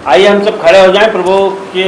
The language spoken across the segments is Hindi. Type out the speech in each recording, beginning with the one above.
आइए हम सब खड़े हो जाएं, प्रभु के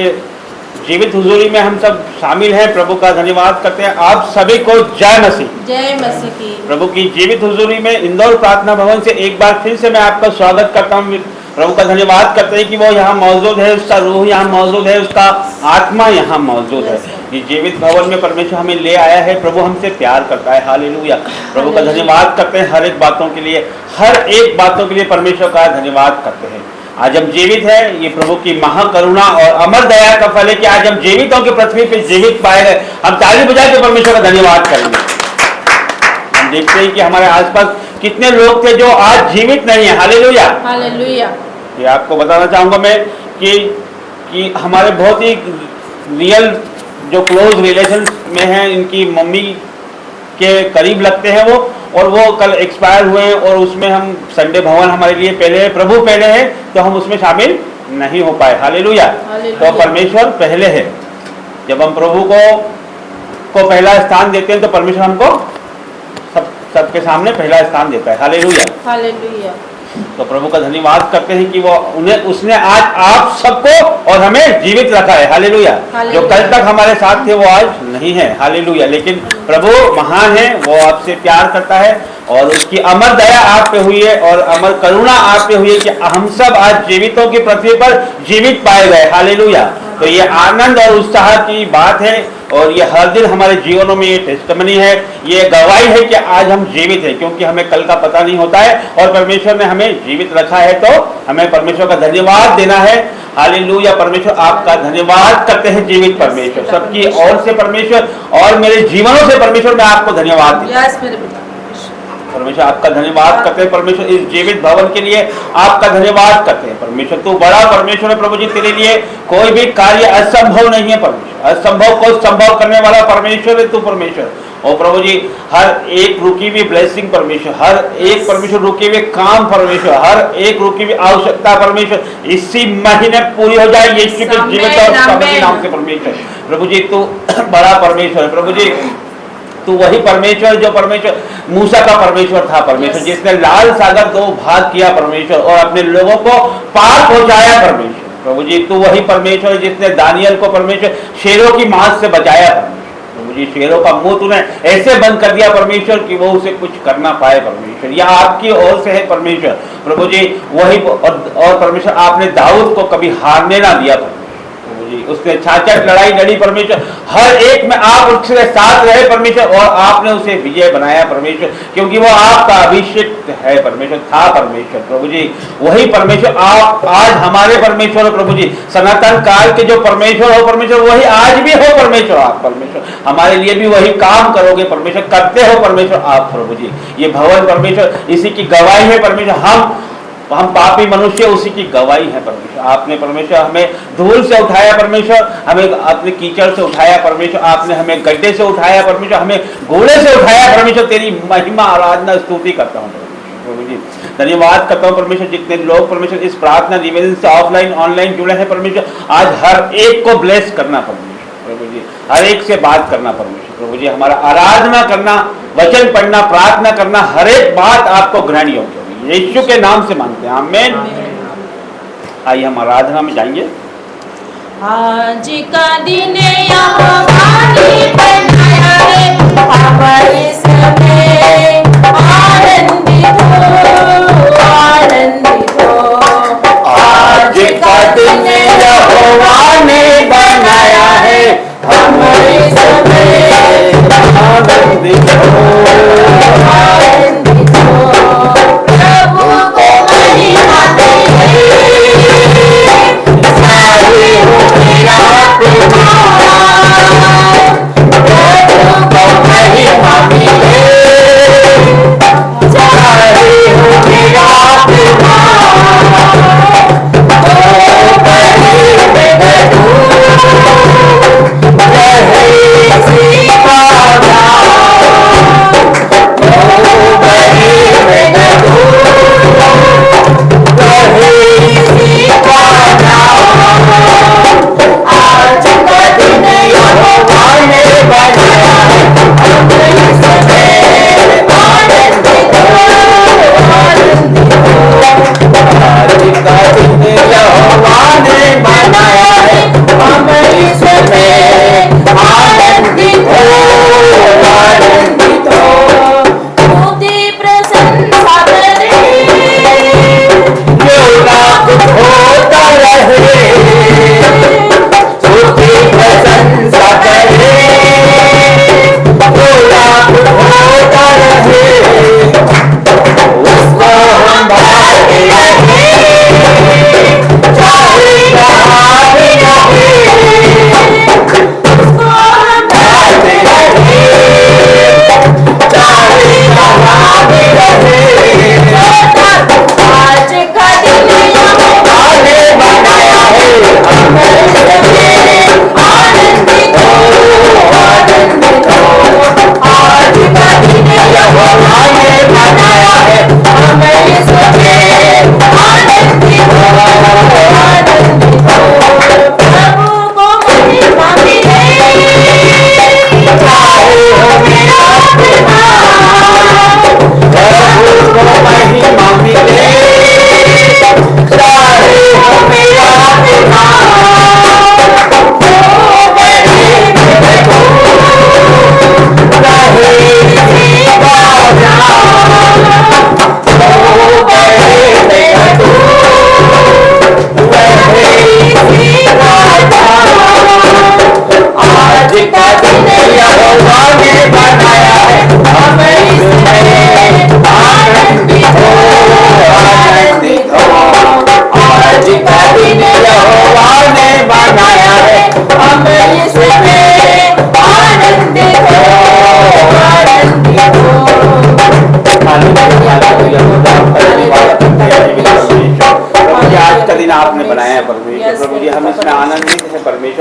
जीवित हुजूरी में हम सब शामिल हैं। प्रभु का धन्यवाद करते हैं। आप सभी को जय मसीह। जय मसीह की। प्रभु की जीवित हुजूरी में इंदौर प्रार्थना भवन से एक बार फिर से मैं आपका स्वागत करता हूं। प्रभु का धन्यवाद करते हैं कि वो यहाँ मौजूद है, उसका रूह यहाँ मौजूद है, उसका आत्मा यहाँ मौजूद है। ये जीवित भवन में परमेश्वर हमें ले आया है। प्रभु हमसे प्यार करता है। हालेलुया। प्रभु का धन्यवाद करते हैं हर एक बातों के लिए, हर एक बातों के लिए परमेश्वर का धन्यवाद करते हैं। आज हम जीवित है, ये प्रभु की महाकरुणा और अमर दया का फल है कि आज हम जीवितों की पृथ्वी पे जीवित पाए गए। हम ताली बजा के परमेश्वर का धन्यवाद करेंगे। हम देखते हैं कि हमारे आसपास कितने लोग थे जो आज जीवित नहीं है। Hallelujah, hallelujah. ये आपको बताना चाहूंगा मैं कि हमारे बहुत ही रियल जो क्लोज रिलेशन में हैं, इनकी मम्मी के करीब लगते हैं वो, और वो कल एक्सपायर हुए हैं। और उसमें हम संडे भवन हमारे लिए पहले है, प्रभु पहले है, तो हम उसमें शामिल नहीं हो पाए। हालेलुया। तो परमेश्वर पहले है। जब हम प्रभु को पहला स्थान देते हैं तो परमेश्वर हमको सबके सामने पहला स्थान देता है। Hallelujah, hallelujah. तो प्रभु का धन्यवाद करते हैं कि उसने आज आप सबको और हमें जीवित रखा है। हालेलुया। जो कल तक हमारे साथ थे वो आज नहीं है। हालेलुया। लेकिन प्रभु महान है, वो आपसे प्यार करता है और उसकी अमर दया आप पे हुई है और अमर करुणा आप पे हुई है कि हम सब आज जीवितों की पृथ्वी पर जीवित पाए गए। हालेलुया। तो ये आनंद और उत्साह की बात है और ये हर दिन हमारे जीवनों में ये टेस्टमनी है, ये गवाही है कि आज हम जीवित हैं, क्योंकि हमें कल का पता नहीं होता है और परमेश्वर ने हमें जीवित रखा है। तो हमें परमेश्वर का धन्यवाद देना है। हालेलुया। परमेश्वर आपका धन्यवाद करते हैं। जीवित परमेश्वर सबकी ओर से परमेश्वर और मेरे जीवनों से परमेश्वर मैं आपको धन्यवाद देता हूं। परमेश्वर आपका धन्यवाद करते हैं। परमेश्वर इस जीवित भवन के लिए आपका धन्यवाद करते हैं। परमेश्वर तू बड़ा परमेश्वर है प्रभु जी, तेरे लिए कोई भी कार्य असंभव नहीं है। परमेश्वर असंभव को संभव करने वाला परमेश्वर है तू परमेश्वर। और प्रभु जी हर एक रुकी हुई ब्लेसिंग परमेश्वर, हर एक परमेश्वर रुके हुए काम परमेश्वर, हर एक रुकी हुई आवश्यकता परमेश्वर इसी महीने पूरी हो जाए यीशु के जीवित और सामर्थ्य नाम से परमेश्वर। प्रभु जी तू बड़ा परमेश्वर है। प्रभु जी तू वही परमेश्वर जो परमेश्वर मूसा का परमेश्वर था परमेश्वर, जिसने लाल सागर दो भाग किया परमेश्वर और अपने लोगों को पार पहुंचाया परमेश्वर। प्रभु जी तू वही परमेश्वर जिसने दानियल को परमेश्वर शेरों की मांस से बचाया परमेश्वर। प्रभु जी शेरों का मुंह तूने ऐसे बंद कर दिया परमेश्वर कि वो उसे कुछ कर ना पाए परमेश्वर। यह आपकी ओर से है परमेश्वर। प्रभु जी वही और परमेश्वर आपने दाऊद को कभी हारने ना दिया परमेश्वर। उसने 66 लड़ाई लड़ी परमेश्वर, हर एक में आप उसके साथ रहे परमेश्वर और आपने उसे विजय बनाया परमेश्वर, क्योंकि वो आपका अभिषेक है परमेश्वर था परमेश्वर। प्रभु जी वही परमेश्वर आप आज हमारे परमेश्वर हो प्रभु जी। सनातन काल के जो परमेश्वर हो परमेश्वर वही आज भी हो परमेश्वर। आप परमेश्वर हमारे लिए भी वही काम करोगे परमेश्वर, करते हो परमेश्वर आप प्रभु जी। ये भवन परमेश्वर इसी की गवाही है परमेश्वर। हम पापी मनुष्य उसी की गवाही है परमेश्वर। आपने परमेश्वर हमें धूल से उठाया परमेश्वर, हमें अपने कीचड़ से उठाया परमेश्वर, आपने हमें गड्ढे से उठाया परमेश्वर, हमें घोड़े से उठाया परमेश्वर। तेरी महिमा आराधना स्तुति करता हूँ प्रभु जी। धन्यवाद करता हूँ परमेश्वर जितने लोग परमेश्वर इस प्रार्थना निवेदन से ऑफलाइन ऑनलाइन जुड़े हैं परमेश्वर, आज हर एक को ब्लेस करना परमेश्वर। प्रभु जी हर एक से बात करना परमेश्वर। प्रभु जी हमारा आराधना करना, वचन पढ़ना, प्रार्थना करना, हर एक बात आपको ग्रहण योग्य यीशु के नाम से मांगते हैं। आमीन। आइए हम आराधना में जाएंगे। आज का दिन यहोवा ने बनाया है, आप इसमें आनंदित हो, आनंदित हो। आज का दिन यहोवा ने बनाया है, हम इसमें आनंदित हो, आनंदित हो। Hare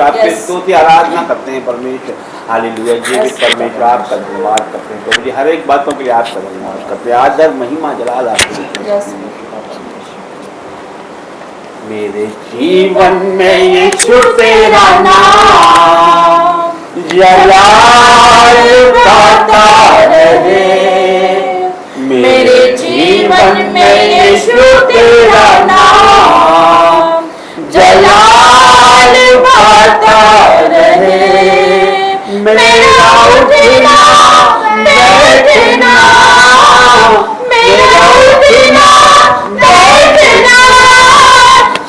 परमेश्वर, आपकी Yes. स्तुति आराधना करते हैं परमेश्वर। हालेलुया, जीवित परमेश्वर आपका धन्यवाद करते हैं प्रभु जी, हर एक बातों के लिए आपका धन्यवाद करते हैं। आदर महिमा जलाल आपको देते हैं। Yes. मेरे जीवन में यीशु तेरा नाम जलाल पाता रहे। मेरे जीवन में यीशु तेरा नाम जलाल पाता रहे। मेरा उठना बैठना, मेरा उठना बैठना,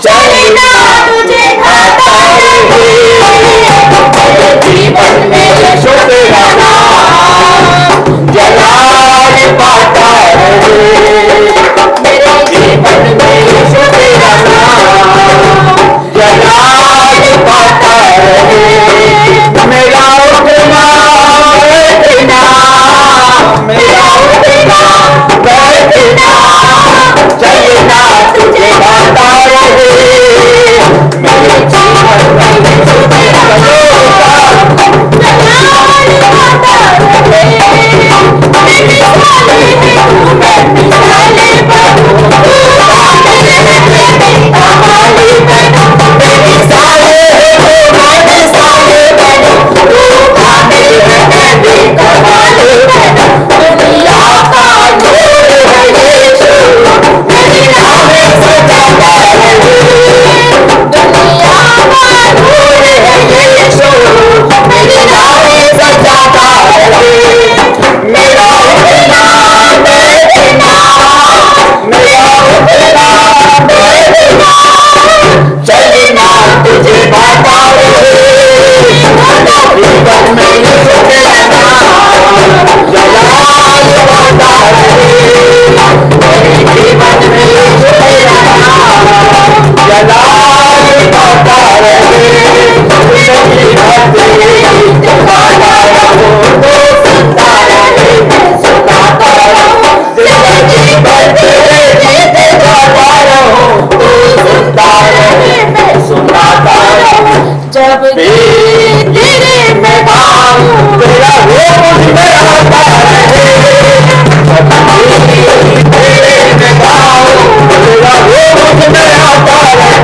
चलना तुझे खाता रहे। मेरे जीवन में यीशु तेरा नाम जलाल पाता रहे। मेरे जीवन में यीशु तेरा नाम जलाल पाता रहे। मेरा उठना बैठना, मेरा उठना बैठना, चलना तुझे खाता रहे। मेरे जीवन में यीशु तेरा नाम जलाल पाता रहे। मेरी साले है तू, मैं मिसाले बनूं, तू काबिल है मैं कमाली बनूं। मेरी साले है तू, मैं मिसाले बनूं, तू काबिल है मैं कमाली बनूं। दुनिया का नूर है यीशु, मेरी राहें सजाता रहे। दुनिया का नूर है यीशु, मेरी राहें सजाता रहे। मेरा उठना बैठना, मेरा उठना बैठना, चलना तुझे खाता रहे। जीवन में यीशु तेरा नाम जलाल पाता रहे। मेरे जीवन में यीशु तेरा नाम जलाल पाता रहे। जिंदगी भर गीत गाता रहूं, तो सुनता रहे मैं सुनाता रहूं। जिंदगी भर गीत गाता रहूं, तो सुनता रहे मैं सुनाता रहूं। जब भी तेरे में गाऊं, तेरा रूप मुझ में आता रहे। जब भी तेरे में गाऊं, तेरा रूप मुझ में आता रहे।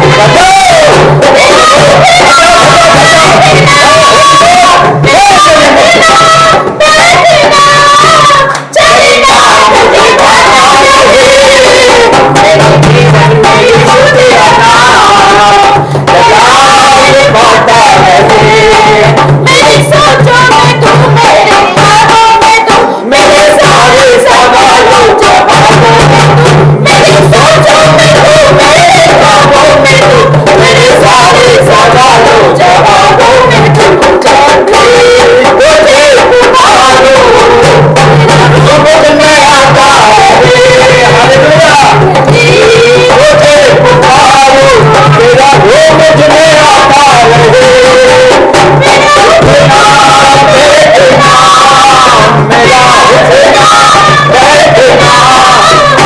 मेरी सोचों में तू, मेरे ख्यालों में तू, मेरे सारे सवालों जवाबों में तू। मेरी सोचों में तू, मेरे ख्यालों में तू, मेरे सारे सवालों जवाबों में तू। जब भी तुझे पुकारूं, तू मुझ में आता रहे। हालेलुया, तुझे पुकारूं, तेरा रूप मुझ में आता रहे। मेरा उठना बैठना, मेरा उठना बैठना,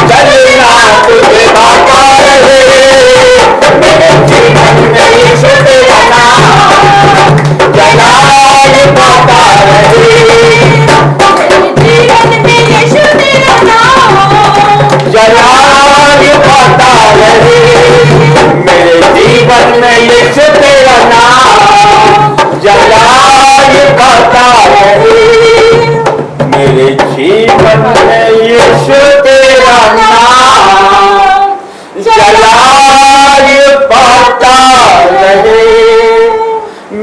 चलना तुझे खाता रहे। मेरे जीवन में यीशु तेरा नाम जलाल पाता रहे। मेरे जीवन में यीशु तेरा नाम जलाल पाता रहे। मेरे जीवन में यीशु तेरा नाम जलाल पाता रहे। मेरे जीवन में यीशु तेरा नाम जलाल पाता रहे।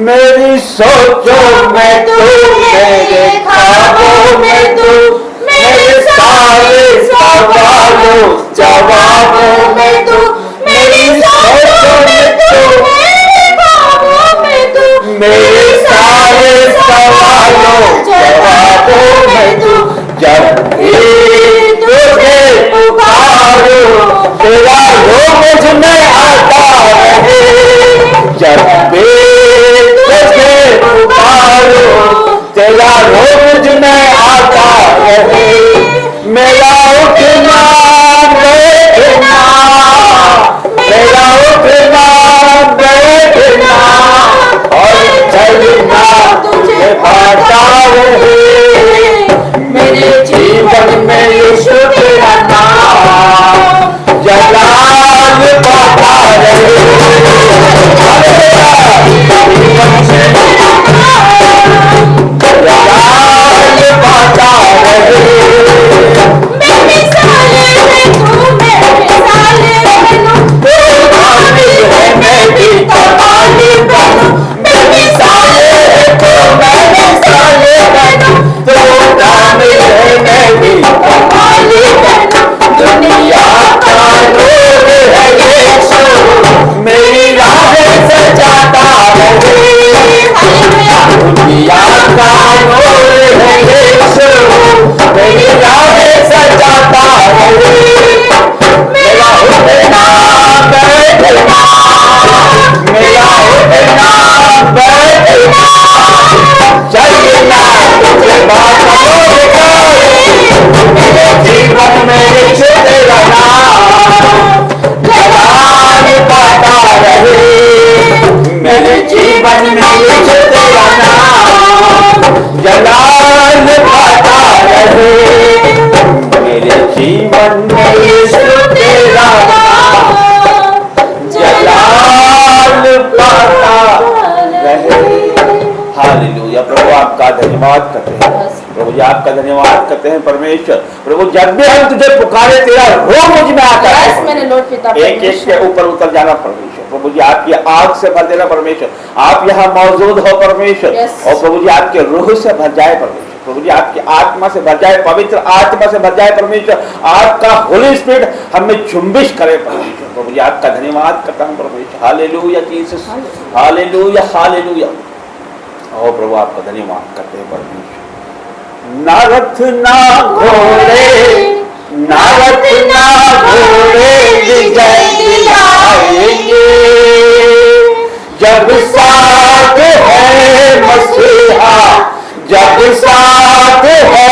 मेरी सोचों में तू, मेरे ख्वाबों में तू, मेरे सारे सवालों जवाबों में तू। मेरी सोचों में तू, मेरे ख्वाबों में तू, मेरे सारे सवालों जवाबों में तू। जब भी तुझे पुकारूं, तेरा रूप मुझ में आता रहे। जब भी तुझे पुकारूं, तेरा रूप मुझ में आता रहे। मेरा उठना बैठना, मेरा उठना बैठना, और धन्यवाद करते हैं प्रभु जी, आपका धन्यवाद करते हैं परमेश्वर। प्रभु जब भी हम तुझे पुकारे तेरा रोग मुझ में आता है, एक एक के ऊपर उतर जाना परमेश्वर। प्रभु जी आपकी आग से भर देना परमेश्वर, आप यहाँ मौजूद हो परमेश्वर। और प्रभु जी आपके रूह से भर जाए परमेश्वर, प्रभु जी आपकी आत्मा से भर जाए, पवित्र आत्मा से भर जाए परमेश्वर। आपका होली स्पिरिट हमें चुंबिश करे परमेश्वर। प्रभु जी आपका धन्यवाद करता हूँ परमेश्वर। Hallelujah Jesus, hallelujah hallelujah. और प्रभु आपका धन्यवाद करते हैं परमेश्वर। ना रथ ना घोड़े, ना रथ ना घोड़े विजय दिलाएंगे, जब साथ है मसीहा, जब साथ है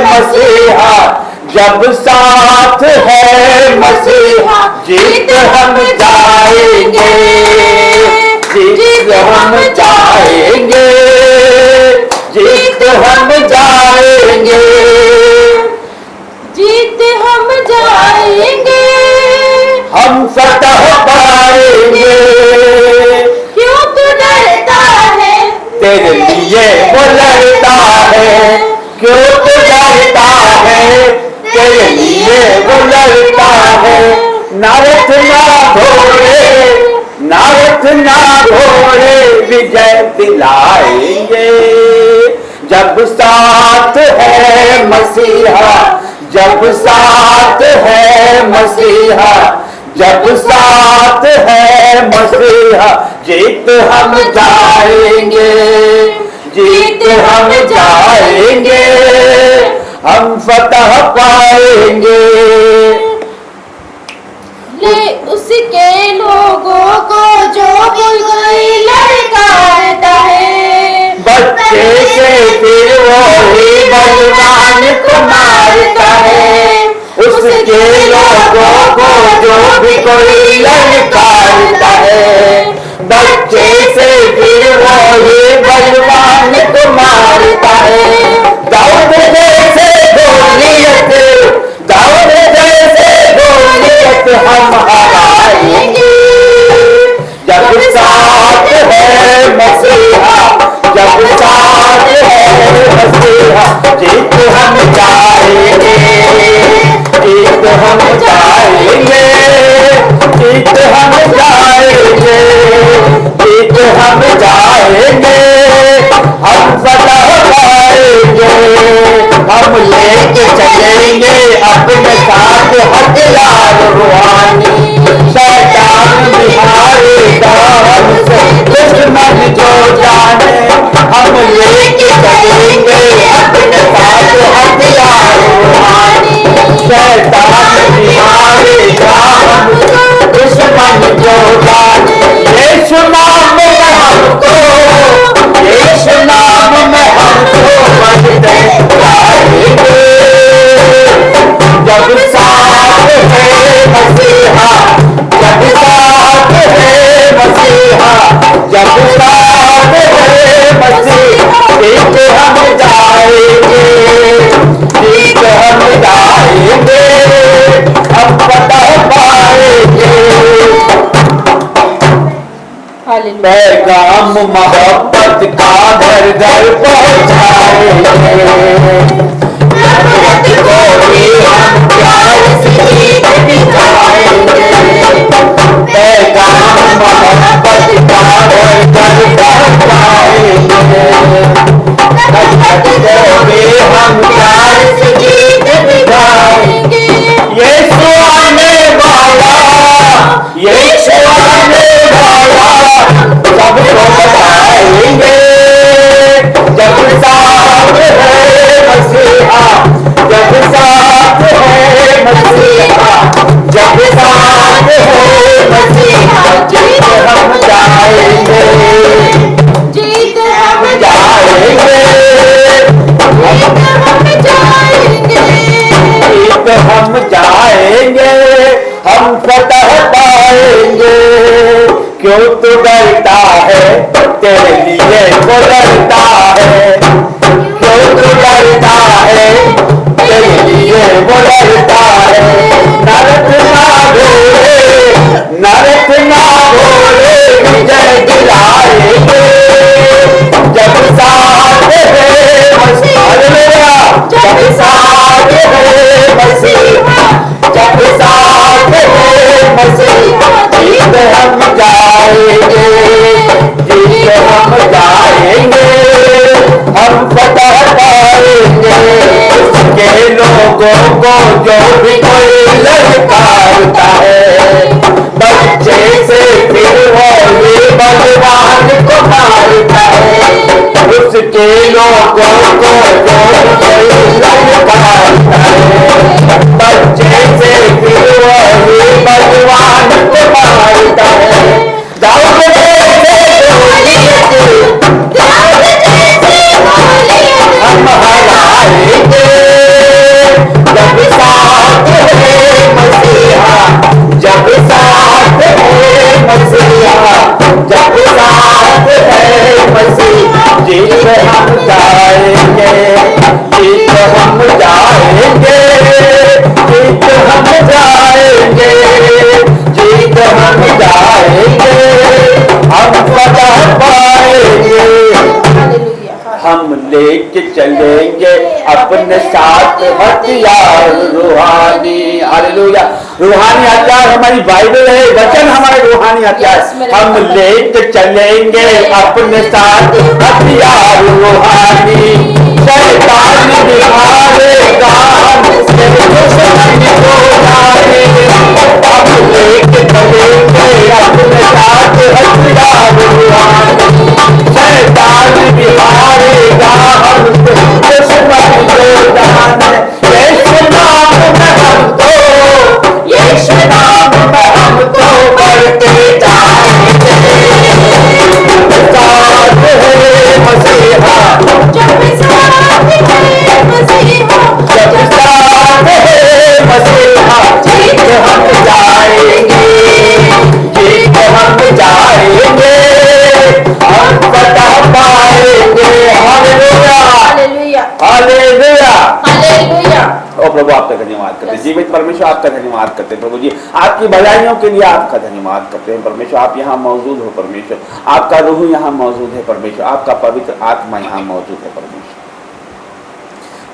मसीहा, जब साथ है मसीहा, जीत हम जाएंगे, जीत हम जाएंगे, जीत हम जाएंगे, जीत हम जाएंगे, हम फतह पाएंगे। क्यों तू डरता है, तेरे लिए वो लड़ता है, क्यों तू डरता है, तेरे लिए वो लड़ता है। ना रथ ना घोड़े, ना रथ ना घोड़े विजय दिलाएंगे, जब साथ है मसीहा, जब साथ है मसीहा, जब साथ है मसीहा, जीत हम जाएंगे, जीत हम जाएंगे, हम फतह पाएंगे। ले उसके लोगों को जो कोई लड़का रहता है, बच्चे से फिर वो ही बलवान को मारता है। उसके लोगों को जो भी कोई ललकारता है, बच्चे से फिर वो ही बलवान को मारता है। दाऊद जैसे गोलियत, दाऊद जैसे गोलियत हम हराएंगे, जब साथ है मसीहा, जब साथ है मसीहा, जीत हम जाएंगे, जीत हम जाएंगे, जीत हम जाएंगे, जीत हम जाएंगे, हम फतह पाएंगे। हम लेके चलेंगे अपने साथ हथियार रूहानी, शैतान बिहारेगा हमसे दुश्मन जो जाने। हम लेके चलेंगे अपने साथ हथियार रूहानी, शैतान बिहारेगा हमसे दुश्मन जो जाने। यीशु नाम में हमको, यीशु नाम में हमको मजदे जाएंगे, जब साथ है मसीहा, जब साथ है मसीहा, जब साथ है मसीहा, जीत हम जाएंगे, जीत हम जाएंगे, हम फतह पाएंगे। पैगाम मोहब्बत का घर घर पहुंचाएंगे, नफरत को भी हम प्यार से दिखाएंगे। पैगाम मोहब्बत का घर घर पहुंचाएंगे, नफरत को भी हम प्यार से दिखाएंगे। यीशु आने वाला, यीशु आने वाला, सबको बताएंगे, जब साथ है मसीहा, जब साथ है मसीहा, जब साथ है मसीहा, जीत हम जाएंगे, जीत हम जाएंगे, जीत हम जाएंगे, जीत हम जाएंगे, हम फतह पाएंगे। क्यों तू डरता है, तेरे लिए वो डरता है, क्यों तू डरता है, तेरे लिए वो डरता है। नरक ना घोड़े, नरक ना घोड़े विजय दिलाएंगे, जब साथ है जाएंगे, जीत हम जाएंगे, हम फतह पाएंगे। उसके लोगों को जो भी कोई ललकारता है, बच्चे से फिर वो ये बलवान को मारता है। उसके लोगों को जो भी कोई ललकारता है, बच्चे से फिर वो ये बलवान को मारता है। दाऊद जैसे गोलियत हम हराएंगे, जब साथ है मसीहा, जब साथ है मसीहा, जब साथ है मसीहा। जीत हम जाएंगे, जीत हम जाएंगे, जीत हम जाएंगे, जीत हम जाएंगे, हम फतह पाएंगे। हम लेके चलेंगे अपने साथ हथियार रूहानी। हालेलुया। रूहानी हथियार हमारी बाइबल है, वचन हमारे रूहानी हथियार। हम लेके चलेंगे अपने साथ हथियार रूहानी। शैतान बिहारेगा हमसे दुश्मन को जाने। हम लेके चलेंगे अपने साथ हथियार रूहानी। शैतान बिहारेगा हमसे दुश्मन को जाने। यीशु नाम में हमको, यीशु नाम में हमको बढ़ते जाएंगे। साथ है मसीहा, जब साथ है मसीहा, जब साथ है मसीहा, जीत हम जाएंगे, जीत हम जाएंगे, हम फतह पाएंगे। Hallelujah, hallelujah, hallelujah. ओ प्रभु आपका धन्यवाद करते हैं, जीवित परमेश्वर आपका धन्यवाद करते हैं प्रभु जी। आपकी भलाइयों के लिए आपका धन्यवाद करते हैं परमेश्वर। आप यहाँ मौजूद हो परमेश्वर, आपका रूह यहाँ मौजूद है परमेश्वर, आपका पवित्र आत्मा यहाँ मौजूद है परमेश्वर।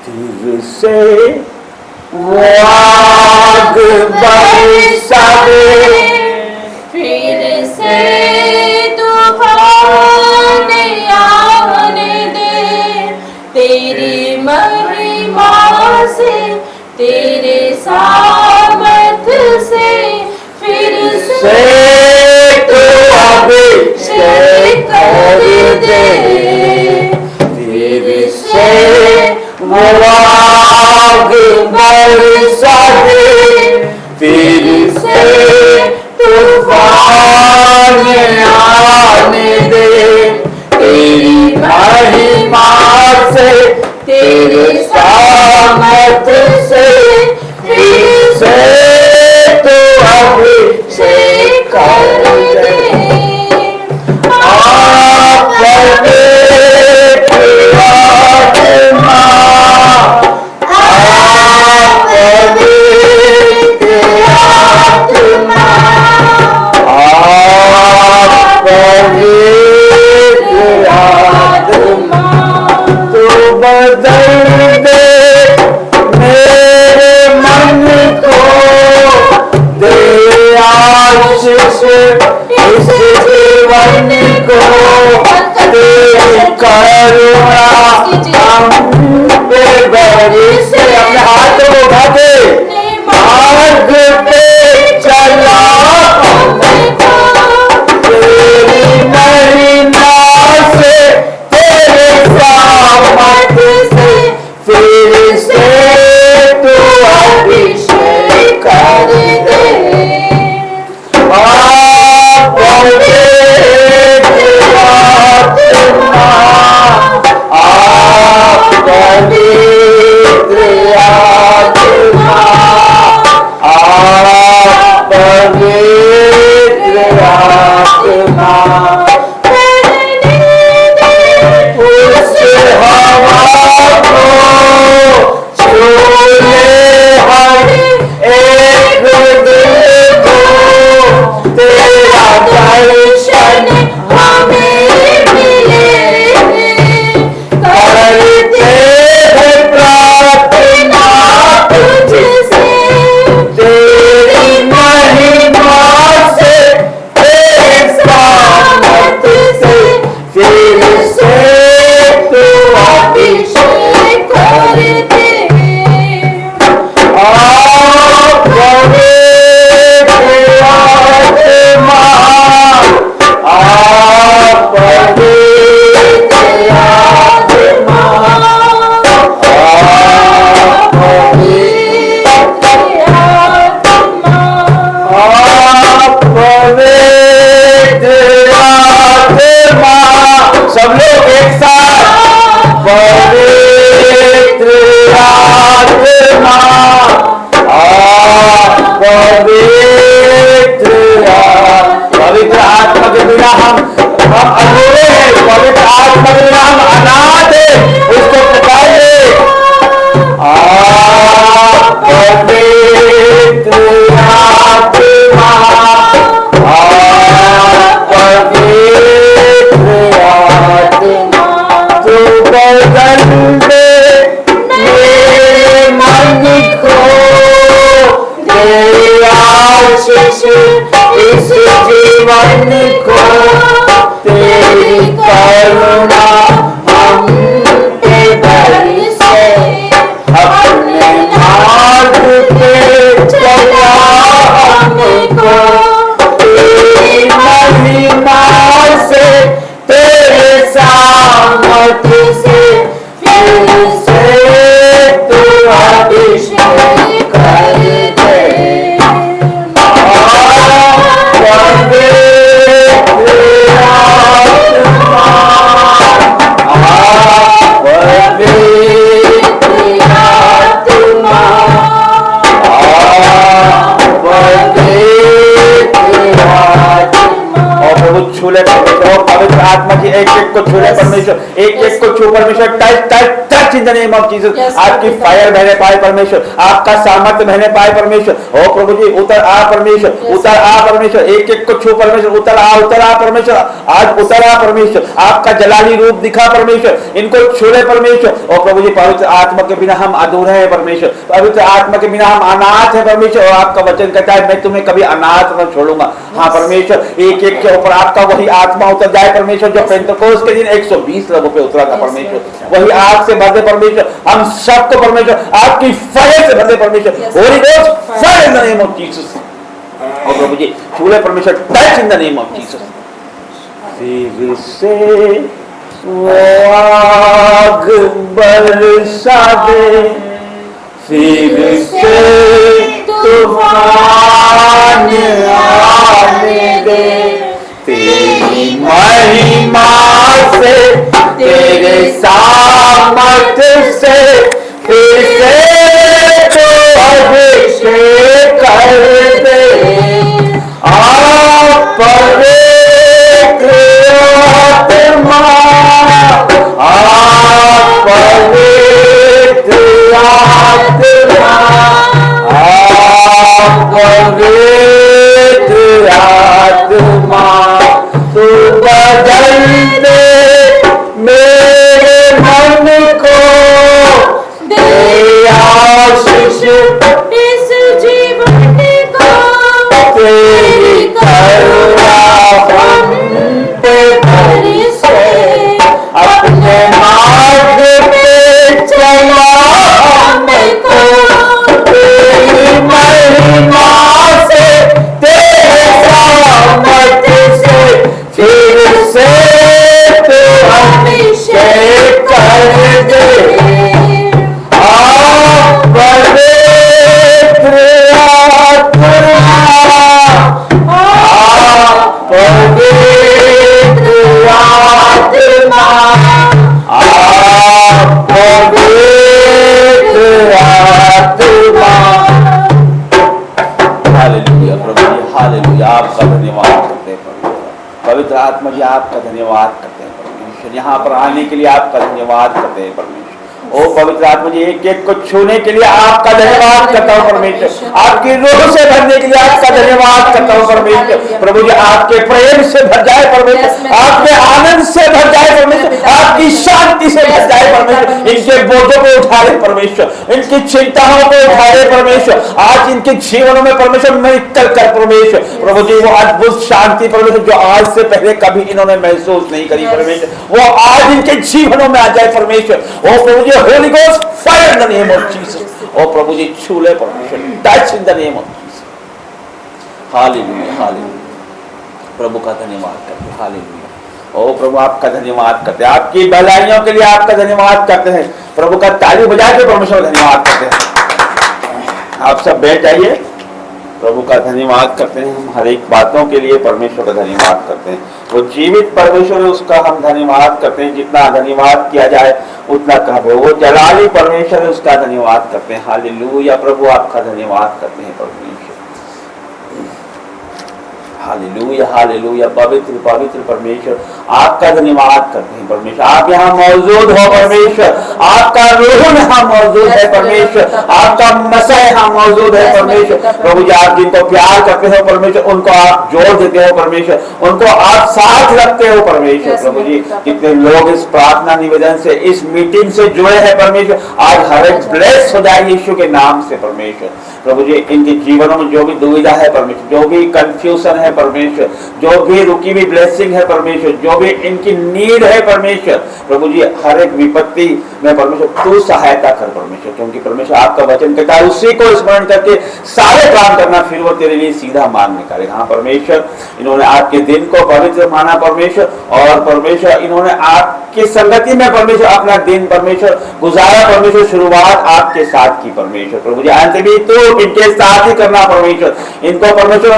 फिर से वो आग बरसा दे, फिर से तूफान आने दे, तेरी महिमा से, तेरे सामर्थ से, फिर से तू अभिषेक कर दे। फिर से वो आग बरसा दे, फिर से तूफान आने दे, तेरी महिमा से, तेरे सामर्थ से, फिर से तू अभिषेक कर दे। आप पवित्र आत्मा, आप पवित्र आत्मा, आप पवित्र आत्मा, तू बदल दे मेरे मन को, दे आशीष इस जीवन को, तेरी करुणा हम पे बरसे। अपने हाथों को उठा के मार्ग पे चला हमको, तेरी महिमा से, तेरे सामर्थ से, फिर से तू अभिषेक कर दे। आप पवित्र आत्मा, आशीष इस जीवन को, तेरी करुणा हम पे बरसे, अपने मार्ग पे चला हमको, तेरी महिमा से, तेरे सामर्थ्य से, फिर से तू अभिषेक कर दे। छूले परमेश्वर, पवित्र आत्मा की एक एक को छूले परमेश्वर, एक एक को छू परमेश्वर, touch touch touch in the name of Jesus. आपकी फायर बहने पाए परमेश्वर, आपका सामर्थ्य बहने पाए परमेश्वर। ओ प्रभु जी उतर आ परमेश्वर, उतर आ परमेश्वर, एक एक को छू परमेश्वर, उतर आ परमेश्वर, आज उतर आ परमेश्वर, आपका जलाली रूप दिखा परमेश्वर, इनको छूले परमेश्वर। ओ प्रभु जी पवित्र आत्मा के बिना हम अधूरे हैं परमेश्वर, पवित्र आत्मा के बिना हम अनाथ है परमेश्वर, और आपका वचन कहता है मैं तुम्हें कभी अनाथ न छोड़ूंगा। हाँ परमेश्वर, एक एक के ऊपर आपका वही आत्मा उतर जाए परमेश्वर, जो पेंटेकोस्त के दिन 120 लोगों पे उतरा था परमेश्वर, वही आग से भर दे परमेश्वर, हम सबको परमेश्वर आपकी फायर से भर दे परमेश्वर, holy ghost fire in the name of Jesus. और प्रभु जी छूले परमेश्वर, touch in the name of Jesus. फिर से वो आग बरसा दे, फिर से तूफान आने दे, तेरी महिमा से, तेरे सामर्थ्य से, फिर से तो अभिषेक कर दे। आप पवित्र आत्मा, आप पवित्र आत्मा, आप पवित्र आत्मा, तू बदल दे मेरे मन को, दे आशीष इस जीवन को, तेरी करुणा हम पे बरसे, अपने मार्ग पे चला हमको, तेरी महिमा से, तेरे सामर्थ्य से, फिर से तू अभिषेक कर दे। आप पवित्र आत्मा, आप पवित्र आत्मा, आप पवित्र आत्मा। हालेलुया प्रभु जी, हालेलुया, आपका धन्यवाद करते हैं प्रभु। पवित्र आत्मा जी आपका धन्यवाद करते हैं परमेश्वर, यहाँ पर आने के लिए आपका धन्यवाद करते हैं परमेश्वर। ओ पवित्र आत्मा जी एक एक को छूने के लिए आपका धन्यवाद करता हूँ परमेश्वर, आपकी रूह से भरने के लिए आपका धन्यवाद करता हूँ परमेश्वर। प्रभु जी आपके प्रेम से भर जाए परमेश्वर, आपके आनंद से भर जाए परमेश्वर, आपकी शांति से भर जाए परमेश्वर, इनके बोझों को उठा ले परमेश्वर, इनकी चिंताओं को उठा ले परमेश्वर, आज इनके जीवनों में परमेश्वर निकल कर परमेश्वर। प्रभु जी वो अद्भुत शांति परमेश्वर जो आज से पहले कभी इन्होंने महसूस नहीं करी परमेश्वर, वो आज इनके जीवनों में आ जाए परमेश्वर। ओ प्रभु जी holy ghost fire in the name of Jesus. ओ प्रभु जी छूले परमेश्वर, touch in the name of Jesus. Hallelujah, hallelujah, प्रभु का धन्यवाद करते हैं। हालेलुया, ओ प्रभु आपका धन्यवाद करते हैं, आपकी भलाइयों के लिए आपका धन्यवाद करते हैं। प्रभु का ताली बजा के परमेश्वर धन्यवाद करते हैं। आप सब बैठ जाइए, प्रभु का धन्यवाद करते हैं। हम हर एक बातों के लिए परमेश्वर का धन्यवाद करते हैं। वो जीवित परमेश्वर है, उसका हम धन्यवाद करते हैं। जितना धन्यवाद किया जाए उतना कम है। वो जलाली परमेश्वर है, उसका धन्यवाद करते हैं। हालेलुया, प्रभु आपका धन्यवाद करते हैं परमेश्वर। हालेलुया, हालेलुया, पवित्र पवित्र परमेश्वर आपका धन्यवाद करते हैं परमेश्वर। आप यहाँ मौजूद हो परमेश्वर, आपका रूह यहाँ मौजूद है परमेश्वर, आपका मसीह यहाँ मौजूद है परमेश्वर। प्रभु जी आप जिनको प्यार करते हो परमेश्वर, उनको आप जोड़ देते हो परमेश्वर, उनको आप साथ रखते हो परमेश्वर। प्रभु जी कितने लोग इस प्रार्थना निवेदन से, इस मीटिंग से जुड़े हैं परमेश्वर, आज हर एक ब्लेस हो जाए यीशु के नाम से परमेश्वर। प्रभु जी इनके जीवनों में जो भी दुविधा है परमेश्वर, जो भी कंफ्यूजन है परमेश्वर, जो भी रुकी हुई ब्लेसिंग है परमेश्वर, जो भी इनकी नीड है परमेश्वर, प्रभु जी हर एक विपत्ति में परमेश्वर तू सहायता कर परमेश्वर, क्योंकि परमेश्वर आपका वचन कहता है उसी को स्मरण करके सारे काम करना, फिर वो तेरे लिए सीधा मार्ग निकालेगा। हाँ परमेश्वर, इन्होंने आपके दिन को पवित्र माना परमेश्वर, और परमेश्वर इन्होंने आपकी संगति में परमेश्वर अपना दिन परमेश्वर गुजारा परमेश्वर, शुरुआत आपके साथ की परमेश्वर। प्रभु जी अंत भी तो इनके साथ ही करना परमेश्वर, इनको परमेश्वर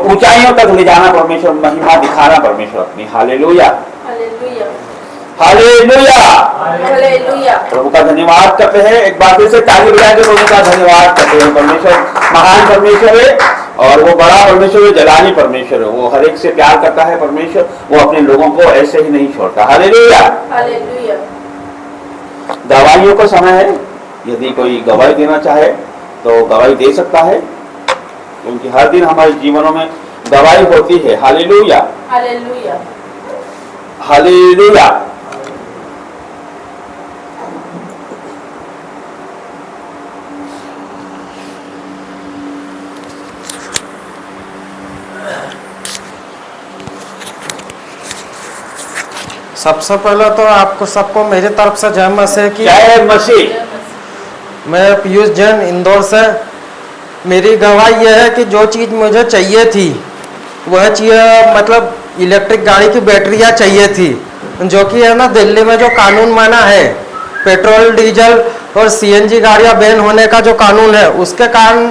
ऊंचाइयों तक ले जाना परमेश्वर, महिमा दिखाना परमेश्वर अपनी। Hallelujah hallelujah hallelujah hallelujah. प्रभु का धन्यवाद करते हैं, एक बार फिर से ताली बजा के प्रभु का धन्यवाद करते हैं। परमेश्वर महान परमेश्वर है और वो बड़ा परमेश्वर है, जलाली परमेश्वर है, वो हर एक से प्यार करता है परमेश्वर, वो अपने लोगों को ऐसे ही नहीं छोड़ता। Hallelujah hallelujah. दवाइयों का समय है, यदि कोई गवाही देना चाहे तो गवाही दे सकता है, क्योंकि हर दिन हमारे जीवनों में गवाही होती है। Hallelujah hallelujah. हालेलुया। सबसे पहले तो आपको सबको मेरी तरफ से जय मसीह की। जय मसीह। मैं पीयूष जैन इंदौर से। मेरी गवाही यह है कि जो चीज़ मुझे चाहिए थी वह चीज़ मतलब इलेक्ट्रिक गाड़ी की बैटरियाँ चाहिए थी, जो कि है ना दिल्ली में जो कानून माना है पेट्रोल डीजल और सीएनजी गाड़ियाँ बैन होने का जो कानून है, उसके कारण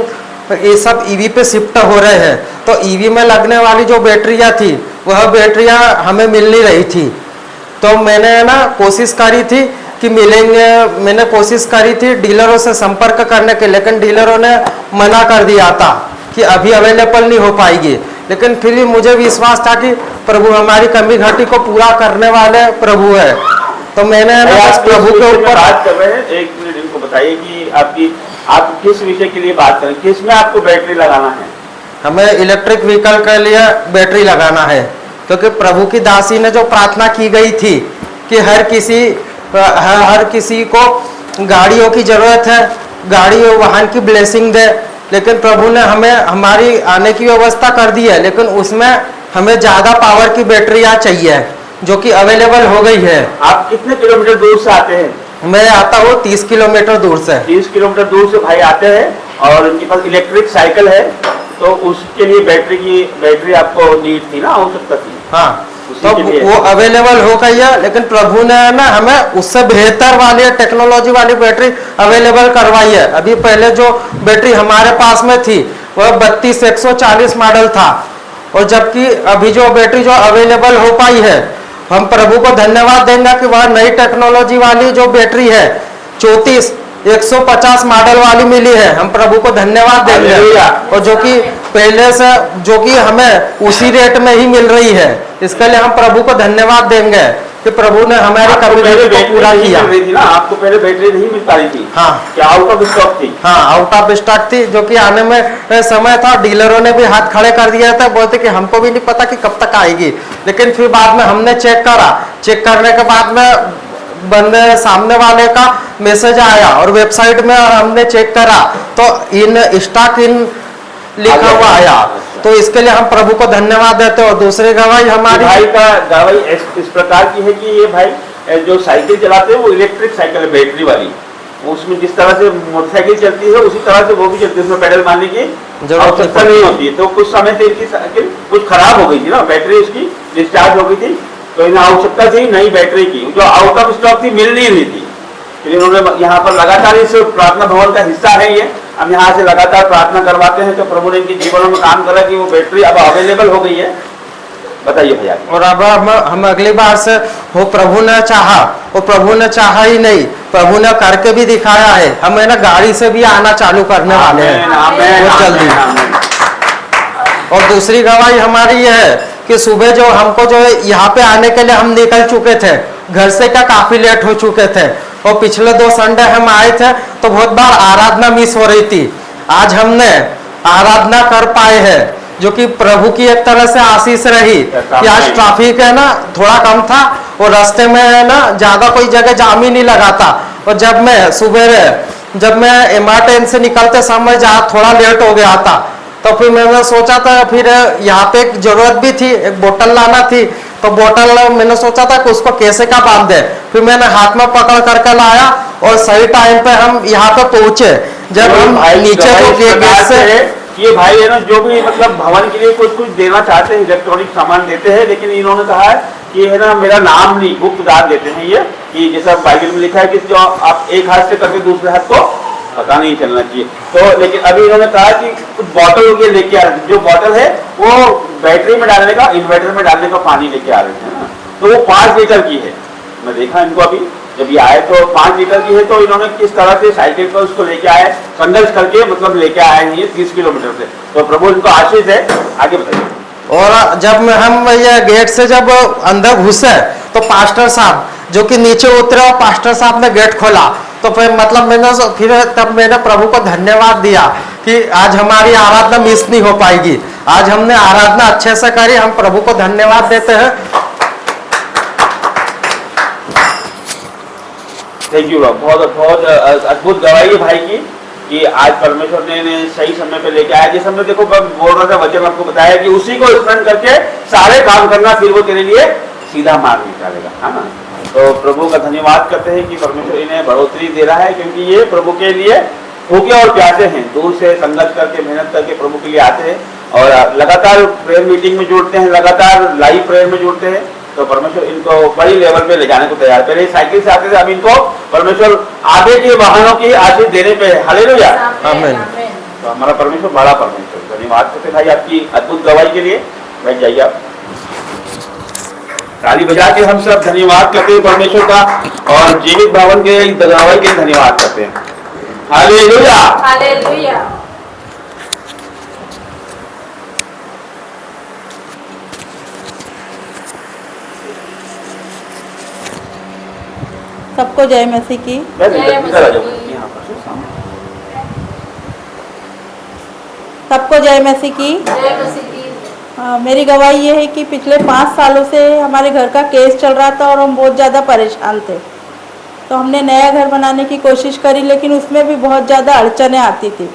ये सब ईवी पे शिफ्ट हो रहे हैं। तो ईवी में लगने वाली जो बैटरियाँ थी वह बैटरियाँ हमें मिल नहीं रही थी। तो मैंने ना कोशिश करी थी कि मिलेंगे, मैंने कोशिश करी थी डीलरों से संपर्क करने के, लेकिन डीलरों ने मना कर दिया था कि अभी अवेलेबल नहीं हो पाएगी। लेकिन फिर भी मुझे विश्वास था कि प्रभु हमारी कमी घटी को पूरा करने वाले प्रभु है। तो मैंने ना बस प्रभु के ऊपर बात कर रहे हैं। एक मिनट इनको बताइए कि आप किस विषय के लिए बात करें, किस में आपको बैटरी लगाना है? हमें इलेक्ट्रिक व्हीकल के लिए बैटरी लगाना है, क्योंकि प्रभु की दासी ने जो प्रार्थना की गई थी कि हर किसी को गाड़ियों की जरूरत है, गाड़ी और वाहन की ब्लेसिंग दे, लेकिन प्रभु ने हमें हमारी आने की व्यवस्था कर दी है, लेकिन उसमें हमें ज़्यादा पावर की बैटरियाँ चाहिए जो कि अवेलेबल हो गई है। आप कितने किलोमीटर दूर से आते हैं? मैं आता हूँ 30 किलोमीटर दूर से। 30 किलोमीटर दूर से भाई आते हैं और उनके पास इलेक्ट्रिक साइकिल है, तो उसके लिए बैटरी आपको नीड थी ना, आवश्यकता थी। हाँ, तो वो अवेलेबल हो गई है, लेकिन प्रभु ने ना हमें उससे बेहतर वाली टेक्नोलॉजी वाली बैटरी अवेलेबल करवाई है। अभी पहले जो बैटरी हमारे पास में थी वह 32140 मॉडल था, और जबकि अभी जो बैटरी जो अवेलेबल हो पाई है, हम प्रभु को धन्यवाद देंगे कि वह नई टेक्नोलॉजी वाली जो बैटरी है 34150 मॉडल वाली मिली है। हम प्रभु को धन्यवाद देंगे, और जो कि पहले से जो कि हमें उसी रेट में ही मिल रही है, इसके लिए हम प्रभु को धन्यवाद देंगे कि प्रभु ने हमारी कमी को पूरा किया। आपको पहले बैटरी नहीं मिल पा रही थी? हाँ, क्या आउट ऑफ स्टॉक थी? हाँ, आउट ऑफ स्टॉक थी, जो कि आने में समय था। डीलरों ने भी हाथ खड़े कर दिया था, बोलते कि हमको भी नहीं पता कि कब तक आएगी। लेकिन फिर बाद में हमने चेक करा, चेक करने के बाद में बंदे सामने वाले का मैसेज आया और वेबसाइट में हमने चेक करा तो इन स्टॉक इन लिखा हुआ आया। तो इसके लिए हम प्रभु को धन्यवाद देते हैं। और दूसरी गवाही हमारी भाई का गवाही इस प्रकार की है कि ये भाई जो साइकिल चलाते हैं वो इलेक्ट्रिक साइकिल है, बैटरी वाली। उसमें जिस तरह से मोटरसाइकिल चलती है उसी तरह से वो भी चलती है, उसमें पेडल मारने की आवश्यकता नहीं होती है। तो कुछ समय से इनकी साइकिल कुछ खराब हो गई थी ना, बैटरी उसकी डिस्चार्ज हो गई थी, तो इन्हें आवश्यकता थी नई बैटरी की, जो आउट ऑफ स्टॉक थी, मिल नहीं रही थी। फिर इन्होंने यहाँ पर लगातार इस प्रार्थना भवन का हिस्सा है ये, हम यहाँ से लगातार प्रार्थना करवाते हैं, तो प्रभु ने इनके जीवनों में काम करा कि वो बैटरी अब अवेलेबल हो गई है। बताइए भैया। और अब हम अगली बार से वो प्रभु ने चाहा, वो प्रभु ने चाहा ही नहीं, प्रभु ने करके भी दिखाया है। हम है ना गाड़ी से भी आना चालू करने वाले हैं बहुत जल्दी। और दूसरी गवाही हमारी ये है कि सुबह जो हमको जो है यहाँ पे आने के लिए हम निकल चुके थे, घर से क्या काफी लेट हो चुके थे, और पिछले 2 संडे हम आए थे तो बहुत बार आराधना मिस हो रही थी। आज हमने आराधना कर पाए हैं, जो कि प्रभु की एक तरह से आशीष रही कि आज ट्रैफिक है ना थोड़ा कम था, और रास्ते में है ना ज्यादा कोई जगह जाम ही नहीं लगा था। और जब मैं सुबह जब मैं MR10 से निकलते समय जहाँ थोड़ा लेट हो गया था, तो फिर मैंने सोचा था फिर यहाँ पे एक जरूरत भी थी, एक बोतल लाना थी, तो बोतल मैंने सोचा था कि उसको कैसे का बांध दे, फिर मैंने हाथ में पकड़ करके लाया और सही टाइम पे हम यहाँ पे पहुंचे। जब हम नीचे को गेट से ये भाई है ना जो भी मतलब भवन के लिए कुछ कुछ देना चाहते हैं, इलेक्ट्रॉनिक सामान देते हैं, लेकिन इन्होंने कहा है कि है ना मेरा नाम नहीं, गुप्त दान देते हैं ये, कि जैसा बाइबल में लिखा है कि जो आप एक हाथ से करके दूसरे हाथ को पता नहीं चलना चाहिए। तो लेकिन अभी इन्होंने कहा कि कुछ बॉटल ये लेके आ रहे हैं, जो बॉटल है वो बैटरी में डालने का, इन्वर्टर में डालने का पानी लेके आ रहे हैं ना, तो वो 5 लीटर की है। मैं देखा इनको अभी जब ये आए तो 5 लीटर की है, तो इन्होंने किस तरह से साइकिल पर उसको लेके आए, संघर्ष करके मतलब लेके आए हैं ये 30 किलोमीटर से। तो प्रभु इनको आशीष है। आगे बताइए। और जब हम ये गेट से जब अंदर घुसे तो पास्टर साहब जो कि नीचे उतरे और पास्टर साहब ने गेट खोला, तो फिर मतलब तब मैंने प्रभु को धन्यवाद दिया कि आज हमारी आराधना मिस नहीं हो पाएगी। आज हमने आराधना अच्छे से करी, हम प्रभु को धन्यवाद देते हैं। थैंक यू, बहुत बहुत अद्भुत गवाही है भाई की कि आज परमेश्वर ने सही समय पे लेके आया। जिस हमने देखो बोल रहा था वचन आपको बताया कि उसी को स्मरण करके सारे काम करना, फिर वो तेरे लिए सीधा मार्ग निकालेगा, है ना। तो प्रभु का धन्यवाद करते हैं कि परमेश्वर इन्हें बढ़ोतरी दे रहा है, क्योंकि ये प्रभु के लिए भूखे और प्यासे हैं, दूर से संघर्ष करके मेहनत करके प्रभु के लिए आते हैं और लगातार प्रेयर मीटिंग में जुड़ते हैं, लगातार लाइव प्रेयर में जुड़ते हैं। तो परमेश्वर इनको बड़ी लेवल पे ले जाने को तैयार। पहले साइकिल से आते थे, अब इनको परमेश्वर आगे के वाहनों की आशीष देने पे। हालेलुया, आमीन। तो हमारा परमेश्वर बड़ा परमेश्वर, धन्यवाद करते भाई आपकी अद्भुत गवाही के लिए। बैठ जाइए आप। ताली बजा के हम सब धन्यवाद करते हैं परमेश्वर का, और जीवित भवन के गवाही के धन्यवाद करते हैं। Hallelujah, hallelujah. सबको जय मसीह की। सबको जय मसीह की। जय मसीह की। मेरी गवाही ये है कि पिछले 5 सालों से हमारे घर का केस चल रहा था और हम बहुत ज़्यादा परेशान थे। तो हमने नया घर बनाने की कोशिश करी, लेकिन उसमें भी बहुत ज़्यादा अड़चनें आती थी।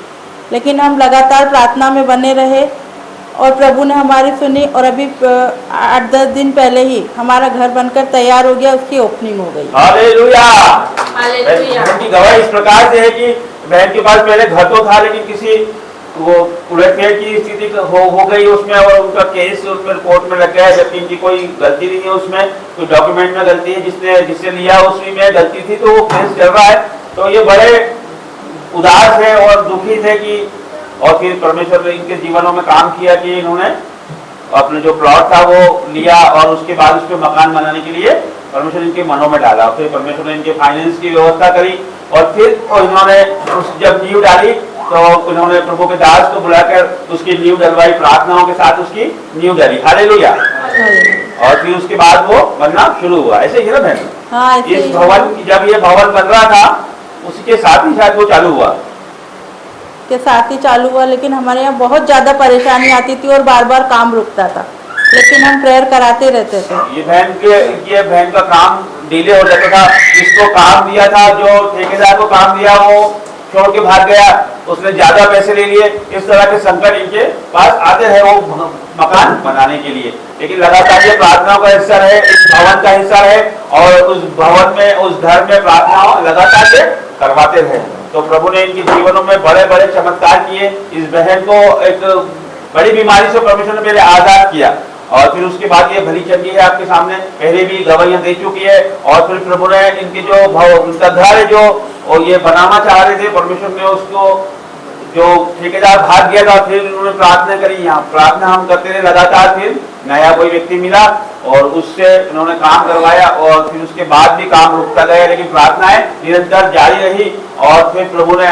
लेकिन हम लगातार प्रार्थना में बने रहे और प्रभु ने हमारी सुनी, और अभी 8-10 दिन पहले ही हमारा घर बनकर तैयार हो गया, उसकी ओपनिंग हो गई। हालेलुया। हालेलुया। बहन की गवाही इस प्रकार से है कि बहन के पास पहले घर तो था, लेकिन किसी वो उलटफेर की स्थिति हो गई उसमें, और उनका केस उसमें कोर्ट में लग गया, जबकि इनकी कोई गलती नहीं है उसमें, कोई डॉक्यूमेंट में गलती है, जिससे लिया उसी में गलती थी, तो वो केस चल रहा है। तो ये बड़े उदास है और दुखी थे कि, और फिर परमेश्वर ने इनके जीवनों में काम किया कि इन्होंने अपने जो प्लॉट था वो लिया, और उसके बाद उस पर मकान बनाने के लिए परमेश्वर इनके मनों में डाला। फिर परमेश्वर ने इनके फाइनेंस की व्यवस्था करी, और फिर इन्होंने जब नींव डाली तो उन्होंने प्रभु के दास को बुलाकर उसकी नींव डलवाई, प्रार्थनाओं के साथ उसकी नींव डाली। हालेलुया। और फिर उसके बाद वो बनना शुरू हुआ। ऐसे ही ना बहन? हाँ, इस भवन, जब ये भवन बन रहा था उसके साथ ही शायद वो चालू हुआ, के साथ ही चालू हुआ। लेकिन हमारे यहाँ बहुत ज़्यादा परेशानी आती थी और बार बार काम रुकता था, लेकिन हम प्रेयर कराते रहते थे। ये बहन का काम डिले हो जाता था। जिसको काम दिया था, जो ठेकेदार को काम दिया, वो छोड़ के भाग गया, उसने ज्यादा पैसे ले लिए। इस तरह के संकट इनके पास आते हैं वो मकान बनाने के लिए। लेकिन लगातार ये प्रार्थनाओं का हिस्सा रहे, इस भवन का हिस्सा रहे, और उस भवन में, उस घर में प्रार्थनाओं लगातार से करवाते रहे। तो प्रभु ने इनके जीवनों में बड़े बड़े चमत्कार किए। इस बहन को एक बड़ी बीमारी से परमेश्वर ने पहले आजाद किया, और फिर उसके बाद ये भली चंगी है आपके सामने, पहले भी गवाहियां दे चुकी है। और फिर प्रभु ने इनके जो उनका घर है जो और ये बनाना चाह रहे थे, परमेश्वर ने उसको, जो ठेकेदार भाग गया था, फिर उन्होंने प्रार्थना करी। यहाँ प्रार्थना हम करते रहे लगातार, फिर नया कोई व्यक्ति मिला और उससे उन्होंने काम करवाया, और फिर उसके बाद भी काम रुकता गया, लेकिन प्रार्थनाएं निरंतर जारी रही। और फिर प्रभु ने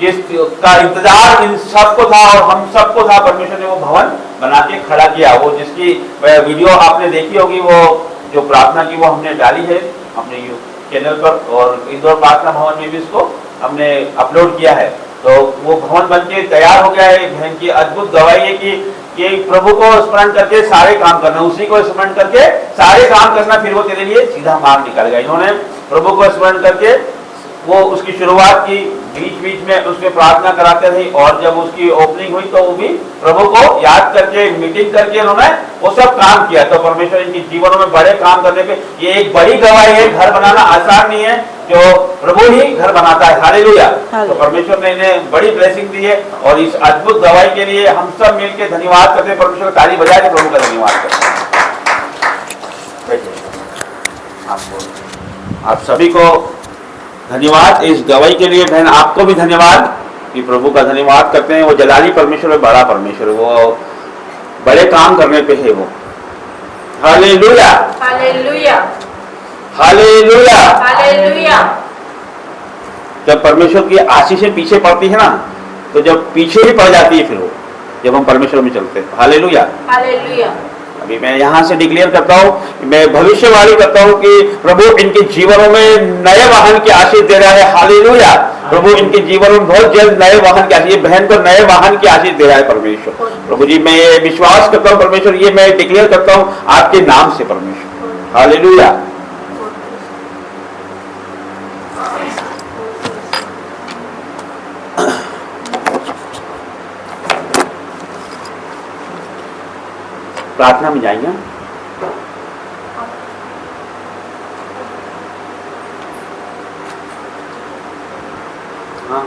जिसका इंतजार इन सबको था और हम सबको था, परमेश्वर ने वो भवन बना के खड़ा किया। वो जिसकी वीडियो आपने देखी होगी, वो जो प्रार्थना की वो हमने डाली है अपने चैनल पर, और इंदौर प्रार्थना भवन में भी इसको हमने अपलोड किया है। तो वो भवन बन के तैयार हो गया है। बहन की अद्भुत गवाही है कि प्रभु को स्मरण करके सारे काम करना, उसी को स्मरण करके सारे काम करना, फिर वो तेरे लिए सीधा मार्ग निकालेगा। इन्होंने प्रभु को स्मरण करके वो उसकी शुरुआत की, बीच बीच में उसमें प्रार्थना कराते थे, और जब उसकी ओपनिंग हुई तो वो भी प्रभु को याद करके मीटिंग करके उन्होंने वो सब काम किया। तो परमेश्वर इनके जीवनों में बड़े काम करने पे, ये एक बड़ी गवाही है। घर बनाना आसान नहीं है, जो प्रभु ही घर बनाता है। हालेलुया। तो परमेश्वर ने इन्हें बड़ी ब्लेसिंग दी है, और इस अद्भुत गवाही के लिए हम सब मिलकर धन्यवाद करते हैं। परमेश्वर को ताली बजा के प्रभु का धन्यवाद करते हैं। आप सभी को धन्यवाद इस गवाही के लिए। बहन आपको भी धन्यवाद कि प्रभु का धन्यवाद करते हैं। वो जलाली परमेश्वर है, बड़ा परमेश्वर है, वो बड़े काम करने पे है वो। Hallelujah, hallelujah, hallelujah, hallelujah. जब परमेश्वर की आशीषें पीछे पड़ती है ना, तो जब पीछे ही पड़ जाती है फिर वो, जब हम परमेश्वर में चलते हैं। Hallelujah, hallelujah. अभी मैं यहाँ से डिक्लेयर करता हूँ, मैं भविष्यवाणी करता हूँ कि प्रभु इनके जीवनों में नए वाहन की आशीष दे रहा है। हालेलुया। प्रभु इनके जीवन में बहुत जल्द नए वाहन की आशीष, बहन को नए वाहन की आशीष दे रहा है परमेश्वर। प्रभु जी, मैं ये विश्वास करता हूँ परमेश्वर, ये मैं डिक्लेयर करता हूँ आपके नाम से परमेश्वर। हालेलुया। प्रार्थना में जाएंगे। हाँ।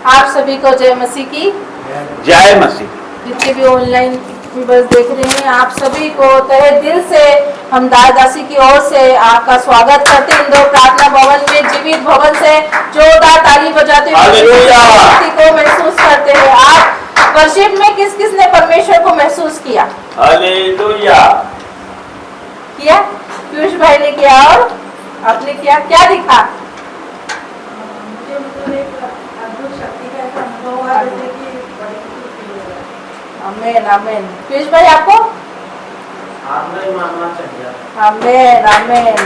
आप सभी को जय मसीह की। जय मसीह। जितने भी ऑनलाइन बस देख रहे हैं, आप सभी को तहे दिल से हम दासी की ओर से आपका स्वागत करते हैं। इंदौर प्रार्थना भवन में, जीवित भवन से जोरदार ताली बजाते हुए को महसूस करते हैं। आप वर्शिप में किस किस ने परमेश्वर को महसूस किया? हालेलुया। किया? पीयूष भाई ने किया, और आपने किया? क्या दिखा? मुझे मतलब एक अद्भुत शक्ति का एक अनुभव हुआ, जैसे कि बड़ी खुशी फील हो रहा है। आमेन, आमेन। पीयूष भाई आपको? नहीं मानना चाहिए। आमेन, आमेन।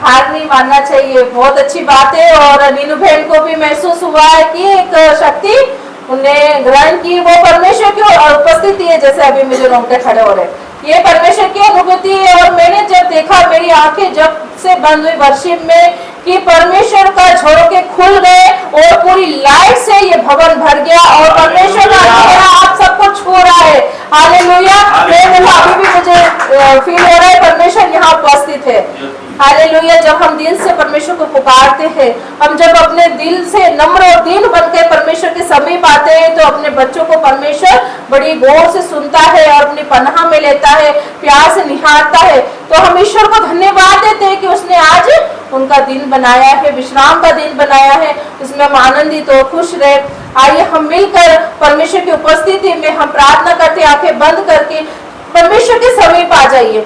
हार नहीं मानना चाहिए, बहुत अच्छी बात है। और नीनू बहन को भी महसूस हुआ है कि एक शक्ति उन्हें ग्रहण की, वो परमेश्वर की उपस्थिति है। जैसे अभी मुझे रोंगटे खड़े हो रहे, ये परमेश्वर की अनुभूति है। और मैंने जब देखा, मेरी आंखें जब से बंद हुई वर्शिप में, कि परमेश्वर का झरोखे खुल गए और पूरी लाइट से ये भवन भर गया, और परमेश्वर का चेहरा आप सबको छू रहा है। हालेलुया। अभी भी मुझे फील हो रहा है परमेश्वर यहाँ उपस्थित है। हालेलुया। जब हम दिल से परमेश्वर को पुकारते हैं, हम जब अपने दिल से नम्र और दीन बनकर परमेश्वर के समीप आते हैं, तो अपने बच्चों को परमेश्वर बड़ी गौर से सुनता है और अपनी पनाह में लेता है, प्यार से निहारता है। तो हम ईश्वर को धन्यवाद देते हैं कि उसने आज उनका दिन बनाया है, विश्राम का दिन बनाया है, उसमें हम आनंदित और खुश रहे। आइए हम मिलकर परमेश्वर की उपस्थिति में हम प्रार्थना करते, आंखें बंद करके परमेश्वर के समीप आ जाइए।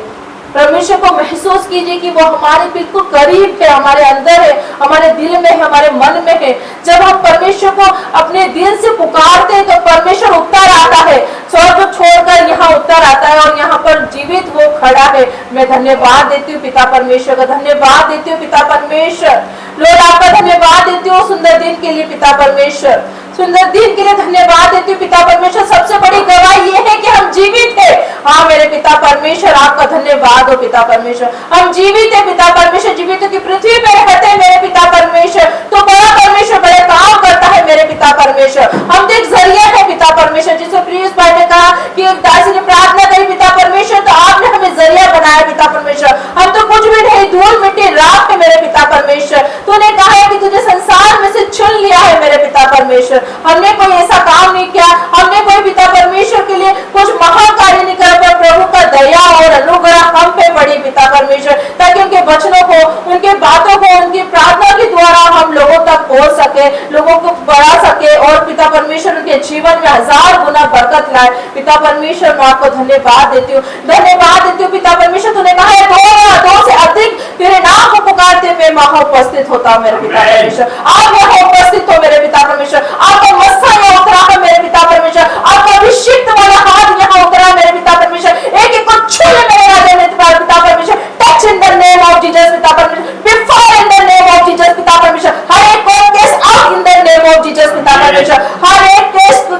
परमेश्वर को महसूस कीजिए कि वो हमारे बिल्कुल करीब है, हमारे अंदर है, हमारे दिल में है, हमारे मन में है। जब हम परमेश्वर को अपने दिल से पुकारते हैं, तो परमेश्वर उत्तर आता है, स्वर्ग छोड़कर यहाँ उत्तर आता है, और यहाँ पर जीवित वो खड़ा है। मैं धन्यवाद देती हूँ पिता परमेश्वर का, धन्यवाद देती हूँ पिता परमेश्वर। लॉर्ड आपका धन्यवाद देती हूँ सुंदर दिन के लिए पिता परमेश्वर, सुंदर दिन के लिए धन्यवाद देती हूँ पिता परमेश्वर। सबसे बड़ी गवाही ये है कि हम जीवित है। हाँ मेरे पिता परमेश्वर, आपका धन्यवाद हो पिता परमेश्वर। हम जीवित है पिता परमेश्वर, जीवित की पृथ्वी पे रहते हैं मेरे पिता परमेश्वर। तो बड़ा परमेश्वर बड़े काम करता है मेरे पिता परमेश्वर। हम तो एक जरिया है पिता परमेश्वर। जिसको प्रियुष भाई ने कहा कि एक दासी ने प्रार्थना करी पिता परमेश्वर, तो आपने हमें जरिया बनाया पिता परमेश्वर। हम तो कुछ भी नहीं, धूल मिट्टी राख है मेरे पिता परमेश्वर। तूने कहा है कि तुझे संसार में से चुन लिया है मेरे पिता परमेश्वर। हमने कोई ऐसा काम नहीं किया, हमने कोई पिता परमेश्वर के लिए कुछ महान कार्य नहीं करा, पर प्रभु का दया और अनुग्रह हम पे पड़ी पिता परमेश्वर, ताकि उनके वचनों को, उनके बातों को, उनकी प्रार्थना के द्वारा हम लोगों तक पहुंच सके, लोगों को बढ़ा सके, और पिता परमेश्वर उनके जीवन में 1000 गुना बरकत लाए। पिता परमेश्वर मैं आपको धन्यवाद देती हूँ, धन्यवाद देती हूँ पिता परमेश्वर। तूने कहा है 2 से अधिक तेरे नाम को पुकारते मैं वहां उपस्थित होता हूँ मेरे पिता परमेश्वर। आप यहाँ उपस्थित हो मेरे पिता परमेश्वर, आपका मस्सा यहाँ उतरा है मेरे पिता हर एक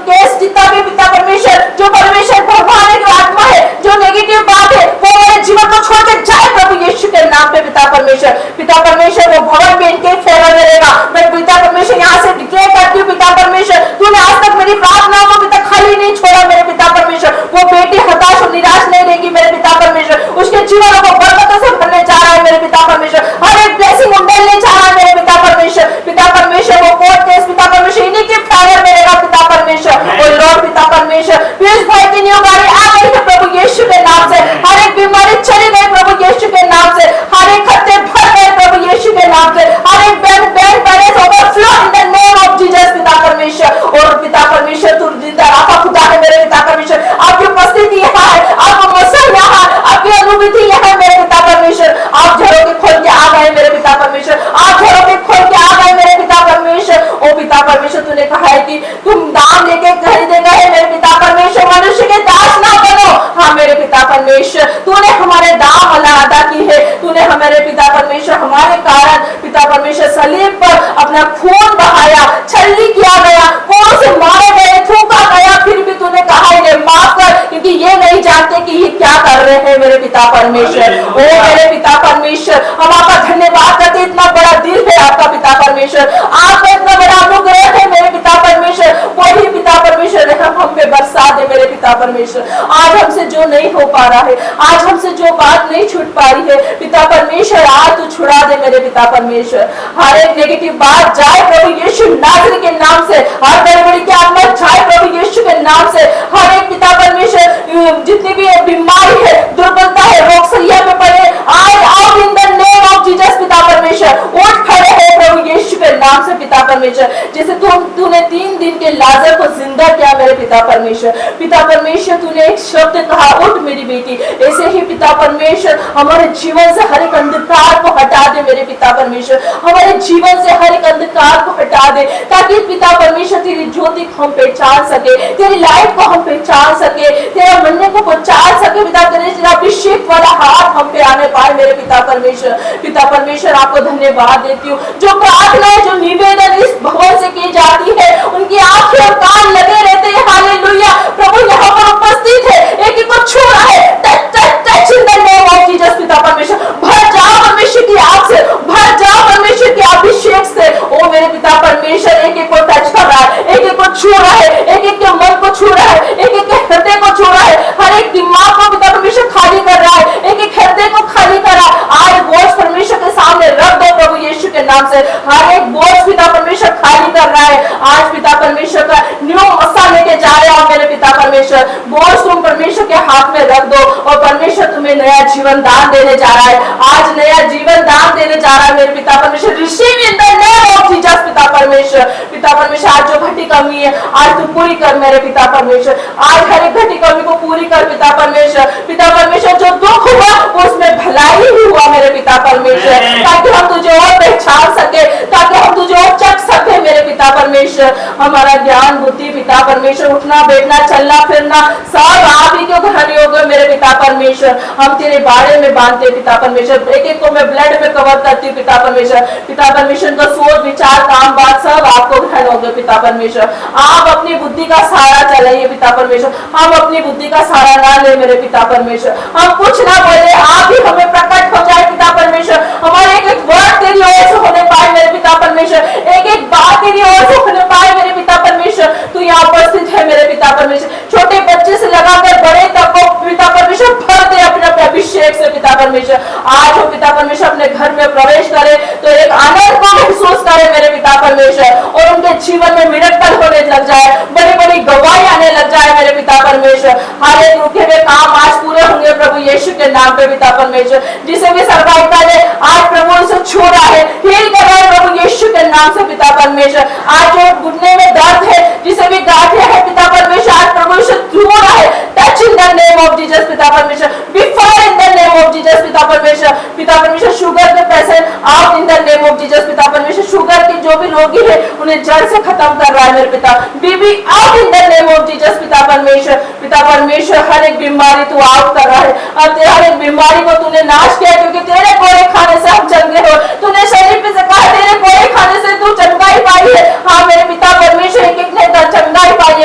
केस जितना भी पिता परमेश्वर, जो परमेश्वर भगवान की आत्मा है, जो नेगेटिव बात है, वो मेरे जीवन को छोड़ के जाए प्रभु यीशु के नाम पे पिता परमेश्वर वो भवन में इनके फेवर रहेगा। मैं पिता परमेश्वर यहाँ से डिक्लेयर करती हूँ पिता परमेश्वर, तूने आज तक मेरी प्रार्थना को पिता खाली नहीं छोड़ा मेरे पिता परमेश्वर। वो बेटी हताश और निराश नहीं रहेगी मेरे पिता परमेश्वर, उसके जीवन को बरकतों से भरने जा रहा है मेरे पिता परमेश्वर, हर एक ब्लेसिंग उंडेलने जा रहा है मेरे पिता परमेश्वर। वो कोर्ट केस पिता परमेश्वर इन्हीं के फेवर में रहेगा पिता परमेश्वर। और लॉर्ड पिता परमेश्वर, पीयूष भाई की न्यू गाड़ी आ गई है प्रभु यीशु के नाम से, हर एक बीमारी चली गई प्रभु यीशु के नाम से, हर एक खत्ते भर गए प्रभु यीशु के नाम से, हर एक bank balance overflow in the name of Jesus पिता परमेश्वर। और पिता परमेश्वर तू जिंदा राखा खुदा है मेरे पिता परमेश्वर, आपकी उपस्थिति यहाँ है, आपका मौसम यहाँ है, आपकी अनुभूति यहाँ है मेरे पिता परमेश्वर। आप झरों के खोल के आ गए मेरे पिता परमेश्वर, आप झरों के खोल के आ गए मेरे पिता परमेश्वर। ओ पिता परमेश्वर, तूने कहा है कि तुम दाम लेके खरीदे गए मेरे पिता परमेश्वर, मनुष्य के दास ना बनो। हाँ मेरे पिता परमेश्वर, तूने हमारे दाम अदा की है, तूने हमारे पिता परमेश्वर हमारे कारण पिता परमेश्वर सलीब पर अपना खून बहाया, छलनी किया गया, कौन से मारे गए, थूका गया, फिर भी तूने कहा इन्हें माफ कर, क्योंकि ये नहीं जानते कि ये क्या कर रहे हैं मेरे पिता परमेश्वर। ओ मेरे पिता परमेश्वर, हम आपका धन्यवाद करते, इतना बड़ा दिल है आपका पिता परमेश्वर, आपका इतना बड़ा अनुग्रह है मेरे पिता परमेश्वर। वही पिता परमेश्वर हम पे बरसा दे मेरे पिता परमेश्वर। आज हमसे जो नहीं हो पा रहा है, आज हमसे जो बात नहीं छूट पा रही है पिता परमेश्वर, आज तू छुड़ा दे मेरे पिता परमेश्वर। हर एक नेगेटिव बात जाए प्रभु यीशु नाज़री के नाम से, हर गड़बड़ी की आत्मा जाए प्रभु यीशु के नाम से। हर एक पिता परमेश्वर जितनी भी बीमारी है, दुर्बलता है, रोग सैया पे पड़े, आज out in the name of Jesus पिता परमेश्वर। उठ खड़े है प्रभु यीशु के नाम से पिता परमेश्वर, जैसे तूने 3 दिन के लाजर को जिंदा किया मेरे पिता परमेश्वर। पिता परमेश्वर, तूने एक शब्द कहा, उठ मेरी बेटी, ऐसे ही पिता परमेश्वर हमारे जीवन से हर एक अंधकार को हटा दे मेरे पिता परमेश्वर, हमारे जीवन से हर एक अंधकार को हटा दे, ताकि पिता परमेश्वर तेरी ज्योति को हम पहचान सके, तेरी लाइट को हम पहचान सके, तेरा मनने को पहचान सके पिता, तेरा अभिषेक वाला हाथ हम पे आने पाए मेरे पिता परमेश्वर। पिता परमेश्वर, आपको धन्यवाद देती हूँ, जो प्रार्थनाएं, जो निवेदन इस भवन से की जाती है, उनकी आंखें और कान लगे रहते हैं। हालेलुया, प्रभु यहाँ पर उपस्थित है, एक एक को छू रहा है, touch in the name of Jesus पिता परमेश्वर। भर जाओ परमेश्वर की आग से, भर जाओ परमेश्वर के अभिषेक से। ओ मेरे पिता परमेश्वर, एक एक को टच कर रहा है, एक एक को छू रहा है, एक एक के मन को छू रहा है, एक एक के हृदय को छू रहा है, हर एक दिमाग को पिता परमेश्वर खाली कर रहा है, एक एक हृदय को खाली कर रहा है। आज बोझ परमेश्वर के सामने रख दो प्रभु यीशु के नाम से, हर एक बोझ पिता परमेश्वर खाली कर रहा है। आज पिता परमेश्वर का न्यू मसा लेके जा रहे हो मेरे पिता परमेश्वर, बोझ तुम परमेश्वर के हाथ में रख दो, और परमेश्वर तुम्हें नया जीवन दान देने जा रहा है। आज नया जीवन दान देने जा रहा है मेरे पिता परमेश्वर। Receive in the name of Jesus पिता परमेश्वर। पिता परमेश्वर, आज जो घटी कमी है आज तू पूरी कर मेरे पिता परमेश्वर, आज हर एक घटी कमी को पूरी कर पिता परमेश्वर। पिता परमेश्वर, जो दुख हुआ उसमें भलाई ही हुआ मेरे पिता परमेश्वर, ताकि हम तुझे और पहचान सके, ताकि हम तुझे और चख सके मेरे पिता परमेश्वर। हमारा ज्ञान बुद्धि पिता परमेश्वर, उठना बैठना चलना फिरना सब आप ही क्यों घर होगा मेरे पिता परमेश्वर। हम तेरे बारे में बांधते पिता परमेश्वर, एक एक को मैं ब्लड में कवर करती हूँ पिता परमेश्वर। पिता परमेश्वर का सोच विचार काम बात सब आपको ग्रहण होगा पिता परमेश्वर। आप अपनी बुद्धि का सहारा चलाइए पिता परमेश्वर, हम अपनी बुद्धि का सहारा ना ले मेरे पिता परमेश्वर। हम कुछ ना बोले, आप ही हमें प्रकट हो जाए पिता परमेश्वर। हमारे एक एक वर्ड तेरी ओर से होने पाए मेरे पिता परमेश्वर, एक एक बात तेरी ओर से होने पाए मेरे पिता परमेश्वर। तू यहाँ उपस्थित है मेरे पिता परमेश्वर, छोटे बच्चे से लगाकर बड़े तक को पिता परमेश्वर भर दे अपने अभिषेक से पिता परमेश्वर। आज वो पिता परमेश्वर अपने घर में प्रवेश करे तो एक आनंद को महसूस करे मेरे पिता परमेश्वर, और उनके जीवन में मिरेकल होने लग जाए, बड़ी बड़ी गवाही आने लग जाए मेरे पिता परमेश्वर। हर एक रुके हुए काम आज पूरे होंगे प्रभु यीशु के नाम पे पिता परमेश्वर। जिसे भी सर्वाइकल है आज प्रभु उसे छू रहा है, हील कर रहा है प्रभु यीशु के नाम से पिता परमेश्वर। आज जो घुटने में दर्द है, जिसे भी गांठें है पिता परमेश्वर, आज प्रभु उसे छू रहा है। Touch in the name of Jesus पिता परमेश्वर, be fire in the name of Jesus पिता परमेश्वर। पिता परमेश्वर, शुगर के patient out in the name of Jesus पिता परमेश्वर। शुगर के जो भी रोगी है उन्हें जड़ से खत्म कर रहा है मेरे पिता। BB out in the name of Jesus पिता परमेश्वर। पिता परमेश्वर, हर एक बीमारी तू आउट कर रहा है, और तेरा हर एक बीमारी को तूने नाश किया, क्योंकि तेरे कोड़े खाने से हम चंगे हो। तूने शरीर पे से कहा तेरे कोड़े खाने से तू चंगाई पाई है। हाँ मेरे पिता परमेश्वर, एक एक ने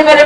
नहीं मेरे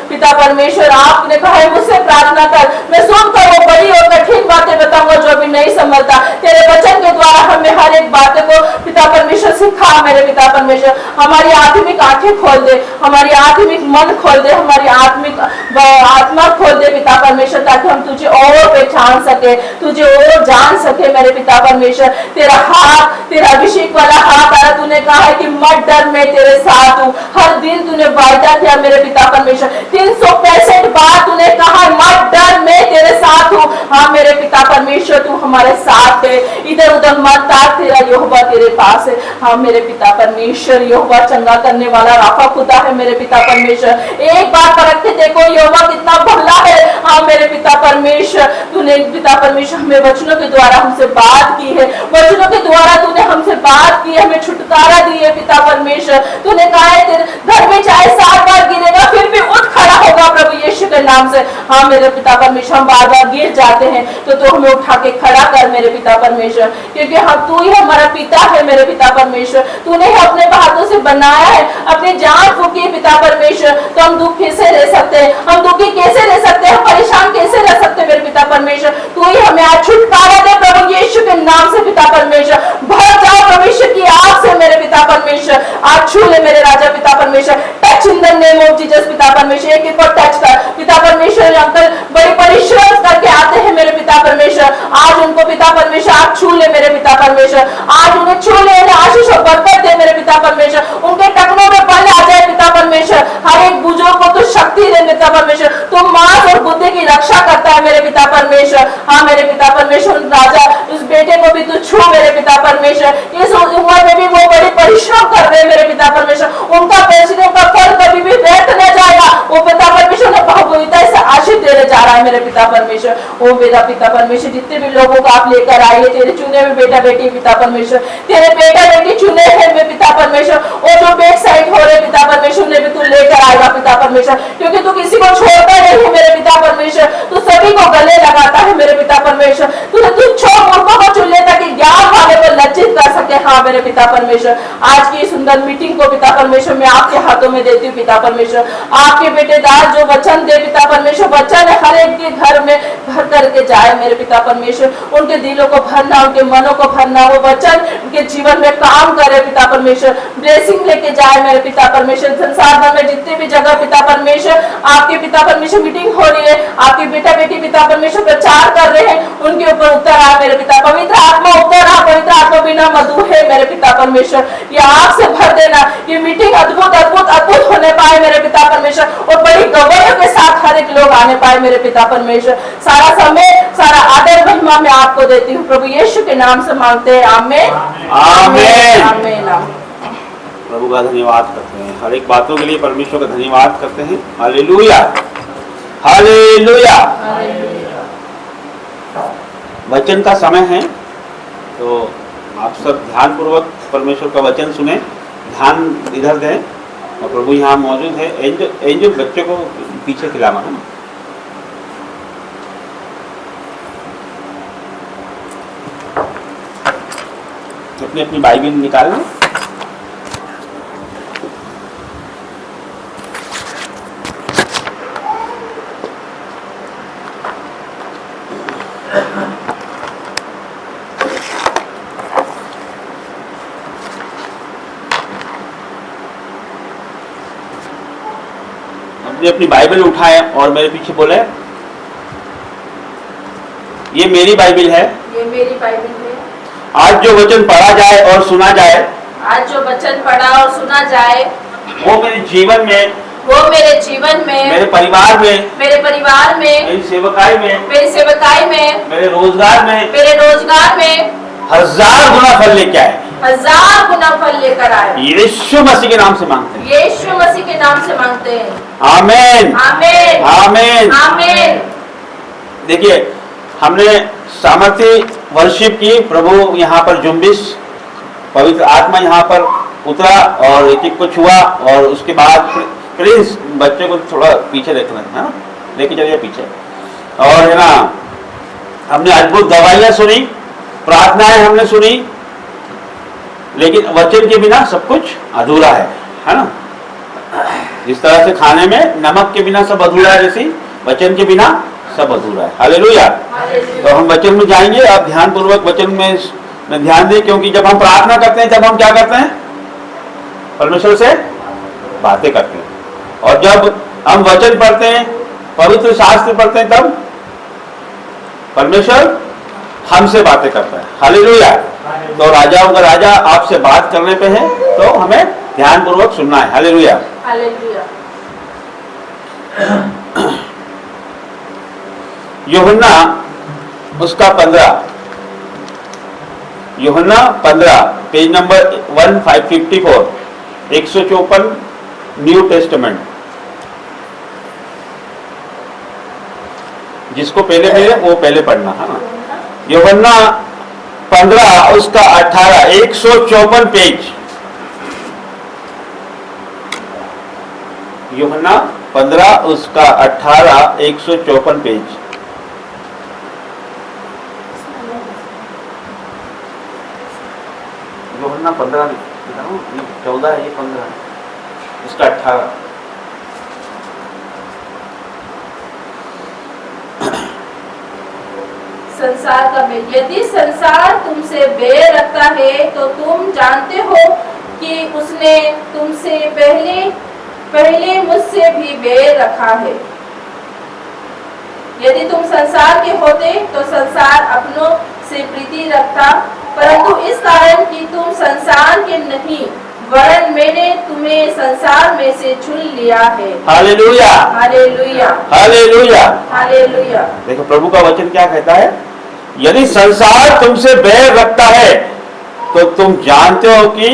पिता परमेश्वर आपने कहा है मुझसे प्रार्थना कर, मैं सुनकर वो बड़ी और कठिन बातें बताऊंगा जो अभी नहीं समझता। तेरे वचन के द्वारा हमें हर एक बातें को पिता परमेश्वर सिखा मेरे पिता परमेश्वर। हमारी आत्मिक आंखें खोल दे, हमारी आत्मिक मन खोल दे, हमारी आत्मिक आत्मा खोल दे पिता परमेश्वर, ताकि हम तुझे और पहचान सके, तुझे और जान सके मेरे पिता परमेश्वर। तेरा हाथ, तेरा अभिषेक वाला हाथ आया, तूने कहा है कि मत डर, मैं तेरे साथ हूँ। हर दिन तूने वायदा किया मेरे पिता परमेश्वर, 365 बार तूने कहा मत डर, मैं तेरे साथ हूँ। हाँ मेरे पिता परमेश्वर, तू हमारे साथ है, इधर उधर मत ताक, तेरा यहोवा तेरे पास है। हाँ मेरे पिता परमेश्वर, यहोवा चंगा करने वाला राफा खुदा है मेरे पिता परमेश्वर। एक बार परख के देखो यहोवा कितना भला है। हाँ मेरे पिता परमेश्वर, तूने पिता परमेश्वर हमें वचनों के द्वारा हमसे बात की है, वचनों के द्वारा तूने हमसे बात की है, हमें छुटकारा दी है पिता परमेश्वर। तूने कहा है तेरे घर में चाहे 7 बार गिरेगा फिर भी उठ खड़ा होगा प्रभु यीशु के नाम से। हाँ मेरे पिता परमेश्वर, हम बार बार गिर जाते हैं तो तू हमें उठा के खड़ा कर मेरे पिता परमेश्वर, क्योंकि हम तू ही हमारा पिता है मेरे पिता परमेश्वर। तूने अपने हाथों से बनाया है, अपनी जान फूकी है पिता परमेश्वर, तो हम दुख कैसे रह सकते हैं, हम दुखी कैसे रह सकते हैं, हम परेशान कैसे रह सकते हैं मेरे पिता परमेश्वर। तू ही हमें आज छुटकारा दे प्रभु यीशु के नाम से पिता परमेश्वर। भर जाओ भविष्य की आग से मेरे पिता परमेश्वर, आज छू ले मेरे राजा पिता परमेश्वर। Touch in the name of Jesus पिता परमेश्वर, एक बार टच कर पिता परमेश्वर। अंकल बड़े परिश्रम करके आते हैं मेरे पिता परमेश्वर, आज उनको पिता परमेश्वर आप छू ले मेरे पिता परमेश्वर, आज उन्हें छू ले, उन्हें आशीष और बरकत दे मेरे पिता परमेश्वर। उनके टखनों में बल आ जाए पिता परमेश्वर, हर एक बुजुर्ग को तो शक्ति दे पिता परमेश्वर। तुम मांस और बुद्धि की रक्षा करता है मेरे पिता परमेश्वर। हाँ मेरे पिता परमेश्वर, राजा उस बेटे को भी तू छू मेरे पिता परमेश्वर। इस उम्र में भी वो बड़े परिश्रम कर रहे हैं मेरे पिता परमेश्वर, उनका परिश्रम का फल कभी भी व्यर्थ न जाएगा। वो पिता परमेश्वर ने बहुविधता से आशीष देने जा रहा है मेरे पिता परमेश्वर। ओ मेरा पिता परमेश्वर, जितने भी लोगों को आप लेकर आइए, तेरे चुने में बेटा बेटी पिता परमेश्वर, तेरे बेटा बेटी चुने हैं मेरे पिता परमेश्वर। और जो बैक साइड हो रहे पिता परमेश्वर, उन्हें भी तू लेकर आएगा पिता परमेश्वर, क्योंकि तू किसी को छोड़ता नहीं है मेरे पिता परमेश्वर, तू सभी को गले लगाता है मेरे पिता परमेश्वर। तूने तुच्छ मूर्खों को चुन ले ताकि ज्ञान वाले को लज्जित कर सके। हाँ मेरे पिता परमेश्वर, आज की सुंदर मीटिंग को पिता परमेश्वर मैं आपके हाथों में देती हूँ पिता परमेश्वर। आपके बेटेदार जो वचन दे पिता परमेश्वर, वचन हर एक के घर में भर करके जाए मेरे पिता परमेश्वर। उनके दिलों को भरना, उनके मनों को भरना, वो वचन उनके जीवन में काम करे पिता परमेश्वर, ब्लेसिंग लेके जाए मेरे पिता परमेश्वर। संसार भर में जितने भी जगह पिता परमेश्वर आपके पिता परमेश्वर मीटिंग हो रही है, आपके बेटा बेटी पिता परमेश्वर प्रचार कर रहे हैं, उनके ऊपर उतर आ मेरे पिता। पवित्र आत्मा उतर आ, पवित्र आत्मा बिना मधु है मेरे पिता परमेश्वर। ये आग से भर देना, ये मीटिंग अद्भुत अद्भुत अद्भुत होने पाए मेरे पिता परमेश्वर, और बड़ी गवाहियों के साथ हर एक लोग आने पाए मेरे पिता परमेश्वर। सारा समय, सारा आदर महिमा मैं आपको देती हूँ प्रभु यीशु के नाम से मांगते हैं, आमीन आमीन। आमीन आमीन। प्रभु का धन्यवाद करते हैं, हर एक बातों के लिए परमेश्वर का धन्यवाद करते हैं। Hallelujah hallelujah. वचन का समय है, तो आप सब ध्यान पूर्वक परमेश्वर का वचन सुने, ध्यान इधर दें। और प्रभु यहाँ मौजूद है। एंजल बच्चे को पीछे खिलाना है। अपनी अपनी बाइबल निकाल लें। अपनी बाइबल उठाए और मेरे पीछे बोले, ये मेरी बाइबल है, ये मेरी बाइबल है। आज जो वचन पढ़ा जाए और सुना जाए, आज जो वचन पढ़ा और सुना जाए, वो मेरे जीवन में, वो मेरे जीवन में, मेरे परिवार में, मेरी सेवकाई में, मेरे रोजगार में, 1000 गुना फल लेके आए। 1000 गुना फल लेकर आए। यीशु मसीह के नाम से मांगते हैं, यीशु मसीह के नाम से मांगते हैं। आमीन आमीन आमीन आमीन। देखिए, हमने सामर्थ्य वर्शिप की, प्रभु यहाँ पर जुम्बिश, पवित्र आत्मा यहाँ पर उतरा और एक को छुआ, और उसके बाद प्लीज बच्चे को थोड़ा पीछे देखना है ना, लेके चलिए पीछे। और है ना, हमने अद्भुत दवाइयाँ सुनी, प्रार्थनाएं हमने सुनी, लेकिन वचन के बिना सब कुछ अधूरा है ना। जिस तरह से खाने में नमक के बिना सब अधूरा है, जैसे वचन के बिना सब अधूरा है। हालेलुया। तो हम वचन में जाएंगे, आप ध्यान पूर्वक वचन में ध्यान दें, क्योंकि जब हम प्रार्थना करते हैं तब हम क्या करते हैं? परमेश्वर से बातें करते हैं। और जब हम वचन पढ़ते हैं, पवित्र शास्त्र पढ़ते हैं, तब परमेश्वर हमसे बातें करता है। हालेलुया। तो राजाओं का राजा आपसे बात करने पे है, तो हमें ध्यान पूर्वक सुनना है। हालेलुया। हालेलुया। यूहन्ना उसका 15, यूहन्ना 15 पेज नंबर 1554, 154 न्यू टेस्टमेंट। जिसको पहले मिले वो पहले पढ़ना है ना। यूहन्ना 15 उसका 18, 154 पेज। यूहन्ना 15 उसका 18, 154 पेज। यूहन्ना 15 नहीं, 14 है, ये 15 है, इसका 18। संसार का बैर, यदि संसार तुमसे बैर रखता है तो तुम जानते हो कि उसने तुमसे पहले मुझसे भी बैर रखा है। यदि तुम संसार के होते तो संसार अपनों से प्रीति रखता, परंतु इस कारण कि तुम संसार के नहीं, वरन मैंने तुम्हें संसार में से चुन लिया है। हालेलुया। हालेलुया। हालेलुया। हालेलुया। देखो प्रभु का वचन क्या कहता है? यदि संसार तुमसे बैर रखता है तो तुम जानते हो कि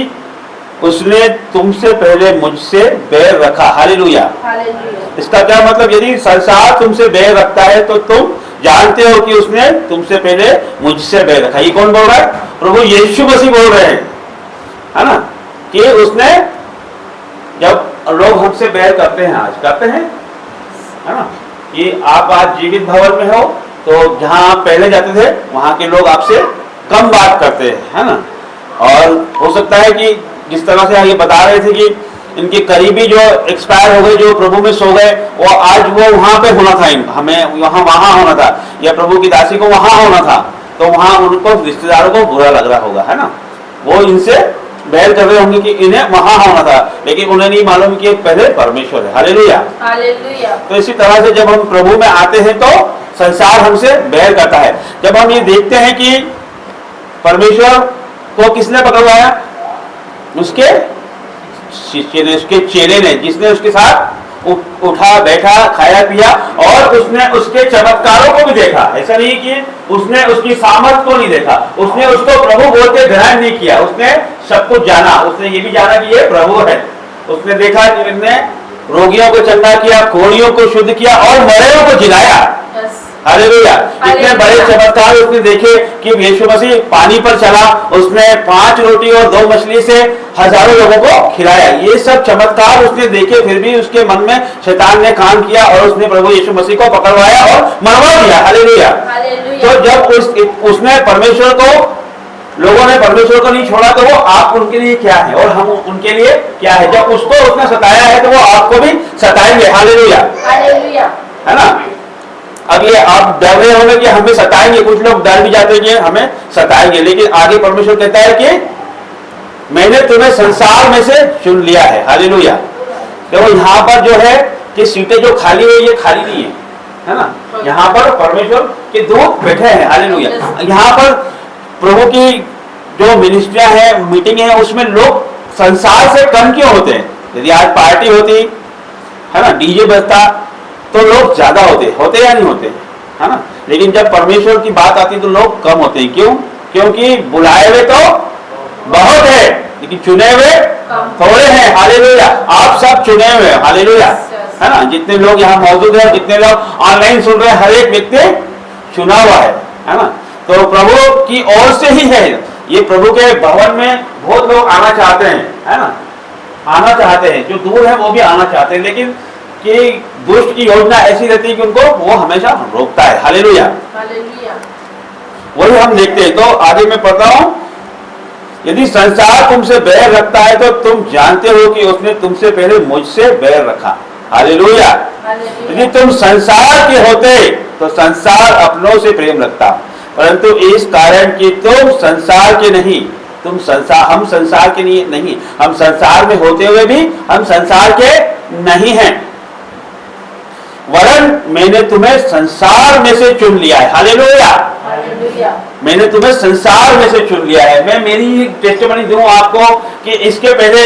उसने तुमसे पहले मुझसे बैर रखा। हालेलुया। हालेलुया। इसका क्या मतलब? यदि संसार तुमसे बैर रखता है तो तुम जानते हो कि उसने तुमसे पहले मुझसे बैर रखा। ये कौन बोल रहा है? प्रभु यीशु मसीह बोल रहे हैं, है ना, कि उसने, जब लोग हमसे बैर करते हैं, आज करते हैं, है ना, कि आप आज जीवित भवन में हो तो जहां आप पहले जाते थे वहां के लोग आपसे कम बात करते हैं, है ना। और हो सकता है कि जिस तरह से ये बता रहे थे कि इनके करीबी जो एक्सपायर हो गए, जो प्रभु में सो गए, वो आज वो वहां पे होना था, हमें वहां होना था, या प्रभु की दासी को वहां होना था, तो वहां उनको रिश्तेदारों को बुरा लग रहा होगा, है ना। वो इनसे बैर कर रहे होंगे कि इन्हें वहां होना था, लेकिन उन्हें नहीं मालूम कि पहले परमेश्वर है। हालेलुया। हालेलुया। तो इसी तरह से जब हम प्रभु में आते हैं तो संसार हमसे बैर करता है। जब हम ये देखते हैं कि परमेश्वर को किसने पकड़वाया? उसके शिष्य ने, उसके चेले ने, जिसने उसके साथ उठा बैठा खाया पिया, और उसने उसके चमत्कारों को भी देखा। ऐसा नहीं कि उसने उसकी सामर्थ को नहीं देखा, उसने उसको प्रभु बोलते ग्रहण नहीं किया, उसने सब कुछ जाना। उसने ये भी जाना कि ये प्रभु है। उसने देखा कि इन्होंने रोगियों को चंगा किया, कोढ़ियों को शुद्ध किया और मरेओं को जिलाया। हालेलुया। इतने बड़े चमत्कार उसने देखे कि यीशु मसीह पानी पर चला, उसने 5 रोटी और 2 मछली से हजारों लोगों को खिलाया। ये सब चमत्कार उसने देखे, फिर भी उसके मन में शैतान ने काम किया और उसने प्रभु यीशु मसीह को पकड़वाया और मरवा दिया। हालेलुया। तो जब उसने परमेश्वर को, लोगों ने परमेश्वर को नहीं छोड़ा, तो वो आप उनके लिए क्या है और हम उनके लिए क्या है। जब उसको उसने सताया है तो वो आपको भी सताएंगे। हालेलुया। हालेलुया। है ना। अब ये आप डर रहे होंगे कि हमें सताएंगे, कुछ लोग डर भी जाते हैं कि हमें सताएंगे, लेकिन आगे परमेश्वर कहता है कि मैंने तुम्हें संसार में से चुन लिया है। हालेलुया। देखो यहाँ पर जो है कि सीटें जो खाली हुई, ये खाली नहीं है ना। यहाँ पर परमेश्वर के दूत बैठे हैं। हालेलुया। यहाँ पर प्रभु की जो मिनिस्ट्रियां हैं, मीटिंग है, उसमें लोग संसार से कम क्यों होते हैं? यदि आज पार्टी होती, है ना, डीजे बजता, तो लोग ज्यादा होते या नहीं होते, है ना। लेकिन जब परमेश्वर की बात आती तो लोग कम होते हैं। क्यों? क्योंकि बुलाए हुए तो बहुत है, लेकिन चुने हुए थोड़े हैं। हालेलुया। आप सब चुने हुए हैं। हालेलुया। है ना। जितने लोग यहाँ मौजूद हैं, जितने लोग ऑनलाइन सुन रहे हैं, हर एक व्यक्ति चुना हुआ है ना। तो प्रभु की ओर से ही है ये। प्रभु के भवन में बहुत लोग आना चाहते हैं, है ना, आना चाहते हैं, जो दूर है वो भी आना चाहते हैं, लेकिन कि दुष्ट की योजना ऐसी रहती है कि उनको वो हमेशा रोकता है। हालेलुया। हालेलुया। वही हम देखते हैं। तो आगे मैं पढ़ता हूं यदि संसार तुमसे बैर रखता है तो तुम जानते हो कि उसने तुमसे पहले मुझसे बैर रखा। हालेलुया। यदि तुम संसार के होते तो संसार अपनों से प्रेम रखता, परंतु इस कारण कि तुम संसार के नहीं, हम संसार के नहीं, हम संसार में होते हुए भी हम संसार के नहीं हैं, वरन मैंने तुम्हें संसार में से चुन लिया है। हालेलुया। मैंने तुम्हें संसार में से चुन लिया है। मैं मेरी टेस्टिमनी दूं आपको कि इसके पहले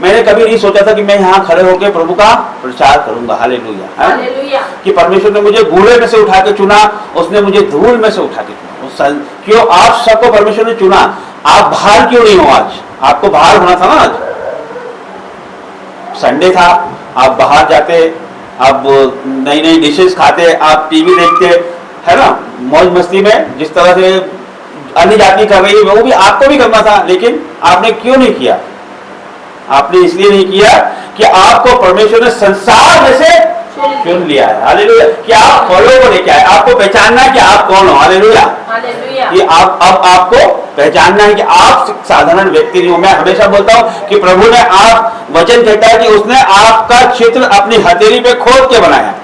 मैंने कभी नहीं सोचा था कि मैं यहाँ खड़े होकर प्रभु का प्रचार करूंगा। हालेलुया। कि परमेश्वर ने मुझे बूढ़े में से उठा के चुना, उसने मुझे धूल में से उठा के चुना। क्यों आप सबको परमेश्वर ने चुना? आप बाहर क्यों नहीं हो आज? आपको बाहर होना था ना। आज संडे था, आप बाहर जाते, आप नई नई डिशेस खाते, आप टीवी देखते, है ना, मौज मस्ती में जिस तरह से अन्य जाति कर रही है वो भी आपको भी करना था, लेकिन आपने क्यों नहीं किया? आपने इसलिए नहीं किया कि आपको परमेश्वर ने संसार में से चुन लिया है। हालेलुया। कि आप फलों को लेके आए, आपको पहचानना है कि आप कौन हो। हालेलुया। कि आप अब आपको पहचानना है कि आप साधारण व्यक्ति नहीं हो। मैं हमेशा बोलता हूं कि प्रभु ने आप वचन कहता है कि उसने आपका चित्र अपनी हथेली पे खोद के बनाया।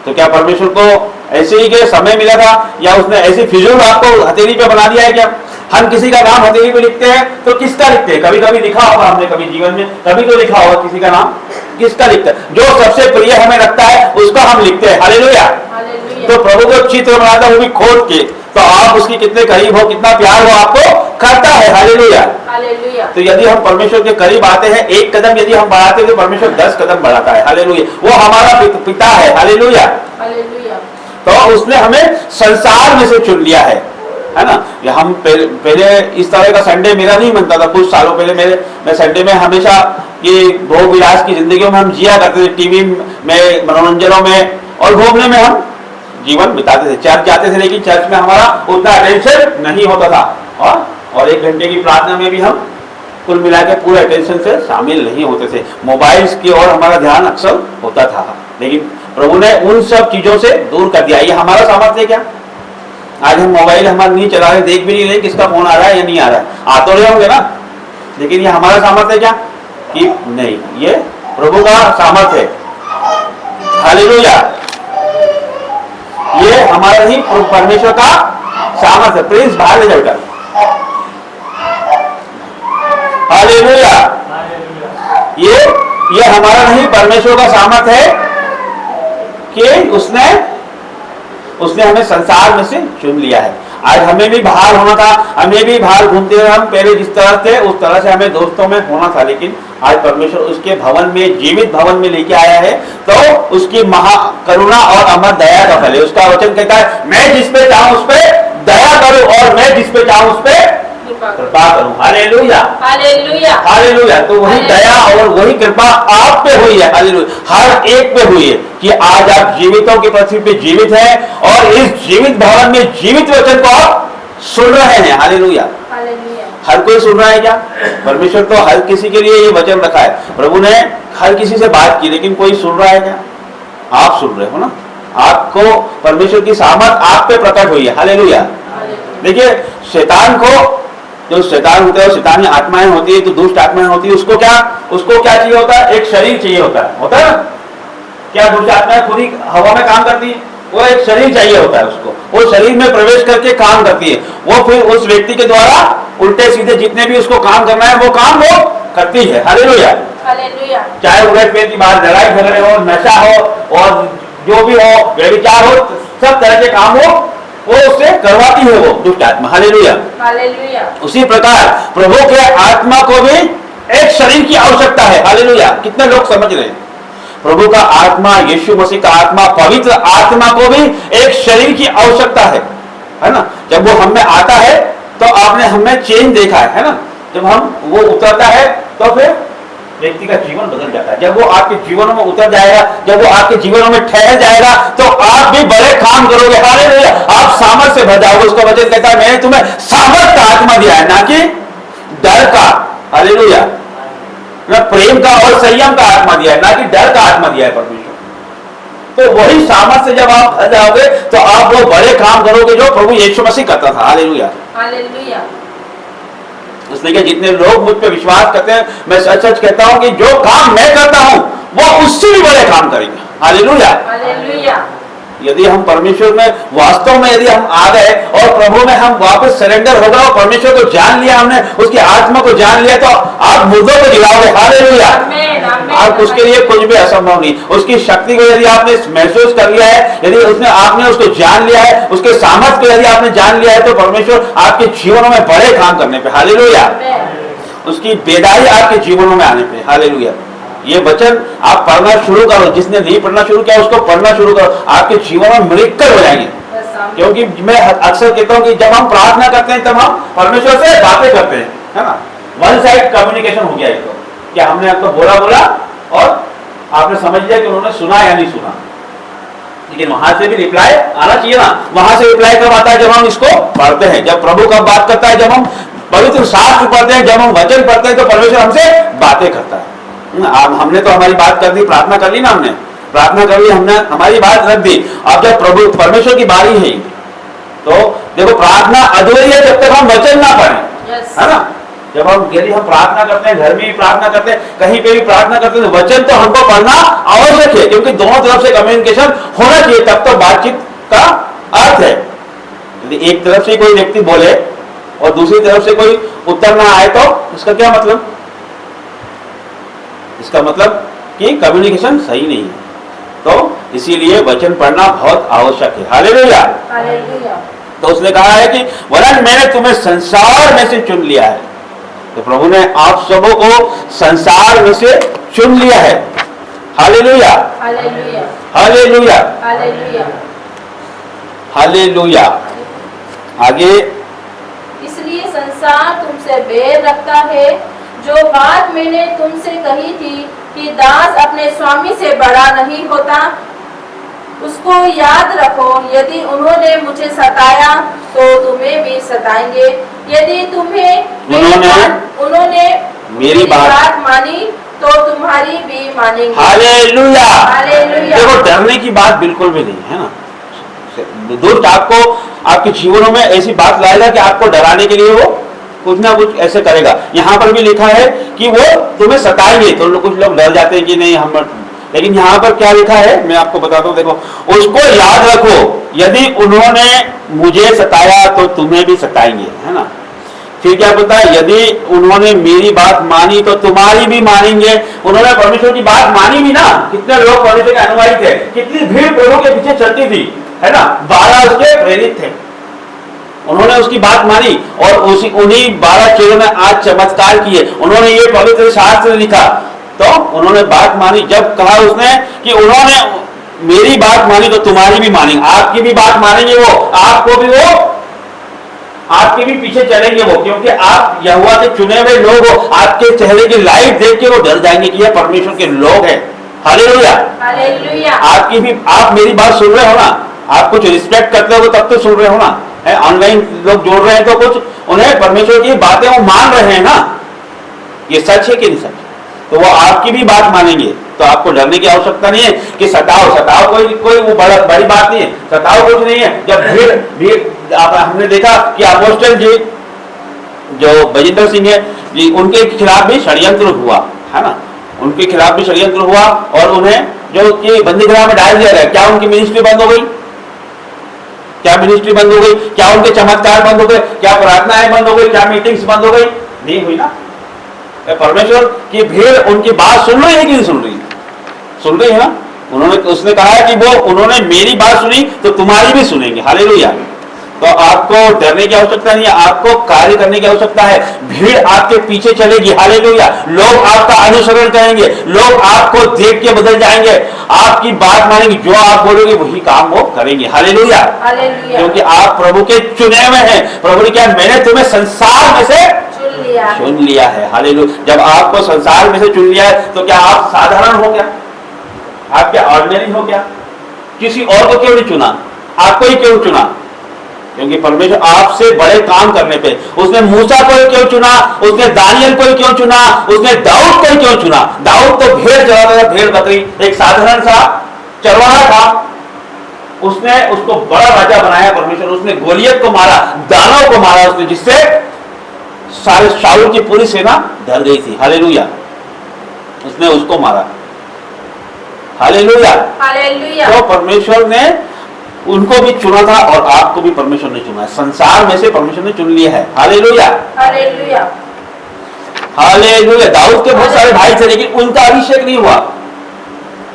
तो क्या परमेश्वर को ऐसे ही के समय मिला था या उसने ऐसी फिजूल आपको हथेली पे बना दिया है? क्या हम किसी का नाम हथेली पे लिखते हैं तो किसका लिखते हैं? कभी कभी लिखा होगा हमने, कभी जीवन में कभी तो लिखा होगा किसी का नाम, किसका लिखते हैं? जो सबसे प्रिय हमें लगता है उसका हम लिखते हैं। हालेलुया। तो प्रभु को चित्र बनाता वो भी खोद के, तो आप उसकी कितने करीब हो, कितना प्यार हो आपको करता है। हालेलुया। तो यदि हम परमेश्वर के करीब आते हैं, एक कदम यदि हम बढ़ाते हैं तो परमेश्वर 10 कदम बढ़ाता है। हालेलुया। वो हमारा पिता है। हालेलुया। तो उसने हमें संसार में से चुन लिया है ना। हम पहले इस तरह का संडे मेरा नहीं बनता था। कुछ सालों पहले मैं संडे में हमेशा ये भोग विलास की जिंदगी में हम जिया करते थे, टीवी में, मनोरंजनों में और घूमने में हम जीवन बिताते थे। चर्च जाते थे, लेकिन चर्च में हमारा उतना अटेंशन नहीं होता था और 1 घंटे की प्रार्थना में भी हम कुल मिला के पूरे अटेंशन से शामिल नहीं होते थे। मोबाइल्स की ओर हमारा ध्यान अक्सर होता था, लेकिन प्रभु ने उन सब चीजों से दूर कर दिया। ये हमारा सामर्थ्य क्या? आज हम मोबाइल हमारा नहीं चला रहे, देख भी नहीं रहे किसका फोन आ रहा है या नहीं आ रहा है। आ तो रहे होंगे ना, लेकिन ये हमारा सामर्थ्य क्या? कि नहीं, ये प्रभु का सामर्थ्य है। हालेलुया। ये हमारा नहीं, परमेश्वर का सामर्थ्य। प्लीज बाहर ले जाओ। हालेलुया। ये हमारा नहीं, परमेश्वर का सामर्थ्य है कि उसने हमें संसार में से चुन लिया है। आज हमें भी बाहर होना था, हमें भी बाहर घूमते हुए हम पहले जिस तरह थे उस तरह से हमें दोस्तों में होना था, लेकिन आज परमेश्वर उसके भवन में, जीवित भवन में लेके आया है। तो उसकी महा करुणा और अमर दया का फल है। उसका वचन कहता है, मैं जिस पे चाहूं उस पे दया करूं और मैं जिस पे चाहूं उस पे कृपा करूं। हालेलुया। हालेलुया। हालेलुया। तो वही दया और वही कृपा आप पे हुई है। हालेलुया। हर एक पे हुई है कि आज आप जीवितों की पृथ्वी पे जीवित हैं और इस जीवित भवन में जीवित वचन को आप सुन रहे हैं। हालेलुया। हर कोई सुन रहा है क्या? परमेश्वर तो हर किसी के लिए ये वचन रखा है। प्रभु ने हर किसी से बात की, लेकिन कोई सुन रहा है क्या? आप सुन रहे हो ना। आपको परमेश्वर की सामर्थ आप पे प्रकट हुई है। हालेलुया। देखिए, शैतान को, जो शैतान होता है, शैतानी आत्माएं होती है, तो दुष्ट आत्माएं होती है, उसको क्या चाहिए होता है? एक शरीर चाहिए होता है ना। क्या दुष्ट आत्माएं खुद ही हवा में काम करती है? वो एक शरीर चाहिए होता है उसको, वो शरीर में प्रवेश करके काम करती है। वो फिर उस व्यक्ति के द्वारा उल्टे सीधे जितने भी उसको काम करना है वो काम वो करती है। हालेलुया। चाहे उलट फेर की बात, लड़ाई झगड़े हो, नशा हो और जो भी हो, व्यभिचार हो, सब तरह के काम हो वो उससे करवाती है वो दुष्ट आत्मा। हालेलुया। उसी प्रकार प्रभु के आत्मा को भी एक शरीर की आवश्यकता है। हालेलुया। कितने लोग समझ रहे हैं? प्रभु का आत्मा, यीशु मसीह का आत्मा, पवित्र आत्मा को भी एक शरीर की आवश्यकता है ना। जब वो हम में आता है तो आपने हमें चेंज देखा है ना। जब वो उतरता है तो फिर व्यक्ति का जीवन बदल जाता है। जब वो आपके जीवनों में उतर जाएगा, जब वो आपके जीवनों में ठहर जाएगा, तो आप भी बड़े काम करोगे। हालेलुया। आप सामर्थ से भर जाओगे। उसका वचन कहता है, मैंने तुम्हें सामर्थ का आत्मा दिया है, ना कि डर का। हालेलुया। प्रेम का और संयम का आत्मा दिया है, ना कि डर का आत्मा दिया है परमेश्वर। तो वही सामर्थ से जब आप भर जाओगे तो आप वो बड़े काम करोगे जो प्रभु यीशु मसीह करता था। हालेलुया। उसने कहा जितने लोग मुझ पे विश्वास करते हैं, मैं सच सच कहता हूं कि जो काम मैं करता हूं वो उससे भी बड़े काम करेंगे। हालेलुया। हालेलुया। यदि हम परमेश्वर में वास्तव में यदि हम आ गए और प्रभु में हम वापस सरेंडर हो गए और परमेश्वर को जान लिया, हमने उसकी आत्मा को जान लिया, तो आप मुर्दों को जिलाओगे। हालेलुया। आप उसके लिए कुछ भी असंभव नहीं। उसकी शक्ति को यदि आपने महसूस कर लिया है, यदि आपने उसको जान लिया है, उसके सामर्थ्य को यदि आपने जान लिया है, तो परमेश्वर आपके जीवनों में बड़े काम करने पे, हालेलुया, उसकी बेदाई आपके जीवनों में आने पे, हालेलुया। ये वचन आप पढ़ना शुरू करो, जिसने नहीं पढ़ना शुरू किया उसको पढ़ना शुरू करो, आपके जीवन में मिरेकल हो जाएंगे। क्योंकि मैं अक्सर कहता हूं कि जब हम प्रार्थना करते हैं तब हम परमेश्वर से बातें करते हैं, है ना। वन साइड कम्युनिकेशन हो गया इसको, क्या हमने आपको बोला और आपने समझ लिया कि उन्होंने सुना या नहीं सुना। लेकिन वहां से भी रिप्लाई आना चाहिए ना। वहां से रिप्लाई कब आता है? जब हम इसको पढ़ते हैं। जब प्रभु कब बात करता है? जब हम पवित्र शास्त्र पढ़ते हैं, जब हम वचन पढ़ते हैं, तो परमेश्वर हमसे बातें करता है। हमने तो हमारी बात कर दी, प्रार्थना कर ली ना, हमने प्रार्थना कर ली, हमने हमारी बात रख दी। अब जब प्रभु परमेश्वर की बारी है, तो देखो प्रार्थना अधूरी है जब तक हम वचन ना पढ़ें, है ना। जब यदि हम प्रार्थना करते हैं, घर में भी प्रार्थना करते हैं, कहीं पे भी प्रार्थना करते हैं, वचन तो हमको पढ़ना आवश्यक है, क्योंकि दोनों तरफ से कम्युनिकेशन होना चाहिए, तब तो बातचीत का अर्थ है। यदि एक तरफ से कोई व्यक्ति बोले और दूसरी तरफ से कोई उत्तर ना आए, तो इसका क्या मतलब? इसका मतलब कि कम्युनिकेशन सही नहीं है। तो इसीलिए वचन पढ़ना बहुत आवश्यक है। हालेलुया। हालेलुया। तो उसने कहा है कि वरन मैंने तुम्हें संसार में से चुन लिया है। तो प्रभु ने आप सबों को संसार में से चुन लिया है। Hallelujah. Hallelujah. Hallelujah. Hallelujah. Hallelujah. आगे, इसलिए संसार तुमसे बैर रखता है। जो बात मैंने तुमसे कही थी कि दास अपने स्वामी से बड़ा नहीं होता, उसको याद रखो। यदि उन्होंने मुझे सताया तो तुम्हें भी सताएंगे। यदि उन्होंने मेरी बात मानी तो तुम्हारी भी मानेंगे। हालेलुया। हालेलुया। देखो, डरने की बात बिल्कुल भी नहीं है ना। दुष्ट आपको आपके जीवनों में ऐसी बात लाएगा कि आपको डराने के लिए वो कुछ ना कुछ ऐसे करेगा। यहाँ पर भी लिखा है कि वो तुम्हें सताएंगे, तो कुछ लोग डर जाते हैं कि नहीं हम, लेकिन यहाँ पर क्या लिखा है मैं आपको बताता हूँ। देखो, उसको याद रखो, यदि उन्होंने मुझे सताया तो तुम्हें भी सताएंगे, है ना। फिर क्या बोलता है? यदि उन्होंने मेरी बात मानी तो तुम्हारी भी मानेंगे। उन्होंने परमेश्वर की बात मानी भी ना। कितने लोग परमेश्वर के अनुयायी थे, कितनी भीड़ प्रभु के पीछे चलती थी, है ना। 12 उसके प्रेरित थे, उन्होंने उसकी बात मानी और उन्हीं 12 चेलों ने आज चमत्कार किए। उन्होंने ये पवित्र शास्त्र लिखा, तो उन्होंने बात मानी। जब कहा उसने कि उन्होंने मेरी बात मानी तो तुम्हारी भी मानेंगे, आपकी भी बात मानेंगे, वो आपको भी, वो आपके भी पीछे चलेंगे वो, क्योंकि आप यहोवा के चुने हुए लोग हो। आपके चेहरे की लाइट देख के वो डर जाएंगे कि ये परमेश्वर के लोग हैं। हालेलुया। हालेलुया। आपकी भी, आप मेरी बात सुन रहे हो ना, आप कुछ रिस्पेक्ट करते हो तब तो सुन रहे हो ना। ऑनलाइन लोग जोड़ रहे हैं तो कुछ उन्हें परमेश्वर की बातें वो मान रहे हैं ना। ये सच है कि नहीं सच? तो वो आपकी भी बात मानेंगे। तो आपको डरने की आवश्यकता नहीं है कि सताओ कोई वो बड़ी बात नहीं है, सताओ कुछ नहीं है। जब भीड़ हमने देखा कि अपोस्टल जी जो बजिंदर सिंह है जी, उनके खिलाफ भी षड्यंत्र हुआ, है ना। उनके खिलाफ भी षड्यंत्र हुआ और उन्हें जो कि बंदीगृह में डाल दिया गया। क्या उनकी मिनिस्ट्री बंद हो गई? क्या मिनिस्ट्री बंद हो गई? क्या उनके चमत्कार बंद हो गए? क्या प्रार्थनाएं बंद हो गई? क्या मीटिंग्स बंद हो गई? नहीं हुई ना। परमेश्वर की भीड़ उनकी बात सुन रही है कि नहीं सुन रही? सुन रही है ना। उसने कहा है कि उन्होंने मेरी बात सुनी तो तुम्हारी भी सुनेंगे। हालेलुया। तो आपको डरने की आवश्यकता नहीं है, आपको कार्य करने की आवश्यकता है। भीड़ आपके पीछे चलेगी। हालेलुया। लोग आपका अनुसरण करेंगे, लोग आपको देख के बदल जाएंगे, आपकी बात मानेंगे, जो आप बोलोगे वही काम वो करेंगे। हालेलुया। हालेलुया। क्योंकि आप प्रभु के चुने हुए हैं। प्रभु ने क्या, मैंने तुम्हें संसार में से चुन लिया है। हालेलुया। जब आपको संसार में से चुन लिया है तो क्या आप साधारण हो क्या? आप क्या ऑर्डिनरी हो क्या? किसी और को क्यों नहीं चुना? आपको ही क्यों चुना? क्योंकि परमेश्वर आपसे बड़े काम करने पे, उसने मूसा को क्यों चुना? उसने दानियल को क्यों चुना? उसने दाऊद को क्यों चुना? दाऊद तो भेड़ चराता था, भेड़ बकरी, एक साधारण सा चरवाहा था। उसने उसको बड़ा राजा बनाया परमेश्वर। उसने गोलियत को मारा, दानव को मारा उसने, जिससे सारे शाऊल की पूरी सेना डर गई थी। हालेलुया। उसने उसको मारा। हालेलुया। हालेलुया। तो परमेश्वर ने उनको भी चुना था और आपको भी परमेश्वर ने चुना है। संसार में से परमेश्वर ने चुन लिया है। हालेलुया। हालेलुया। हालेलुया। दाऊद के बहुत सारे भाई थे लेकिन उनका अभिषेक नहीं हुआ।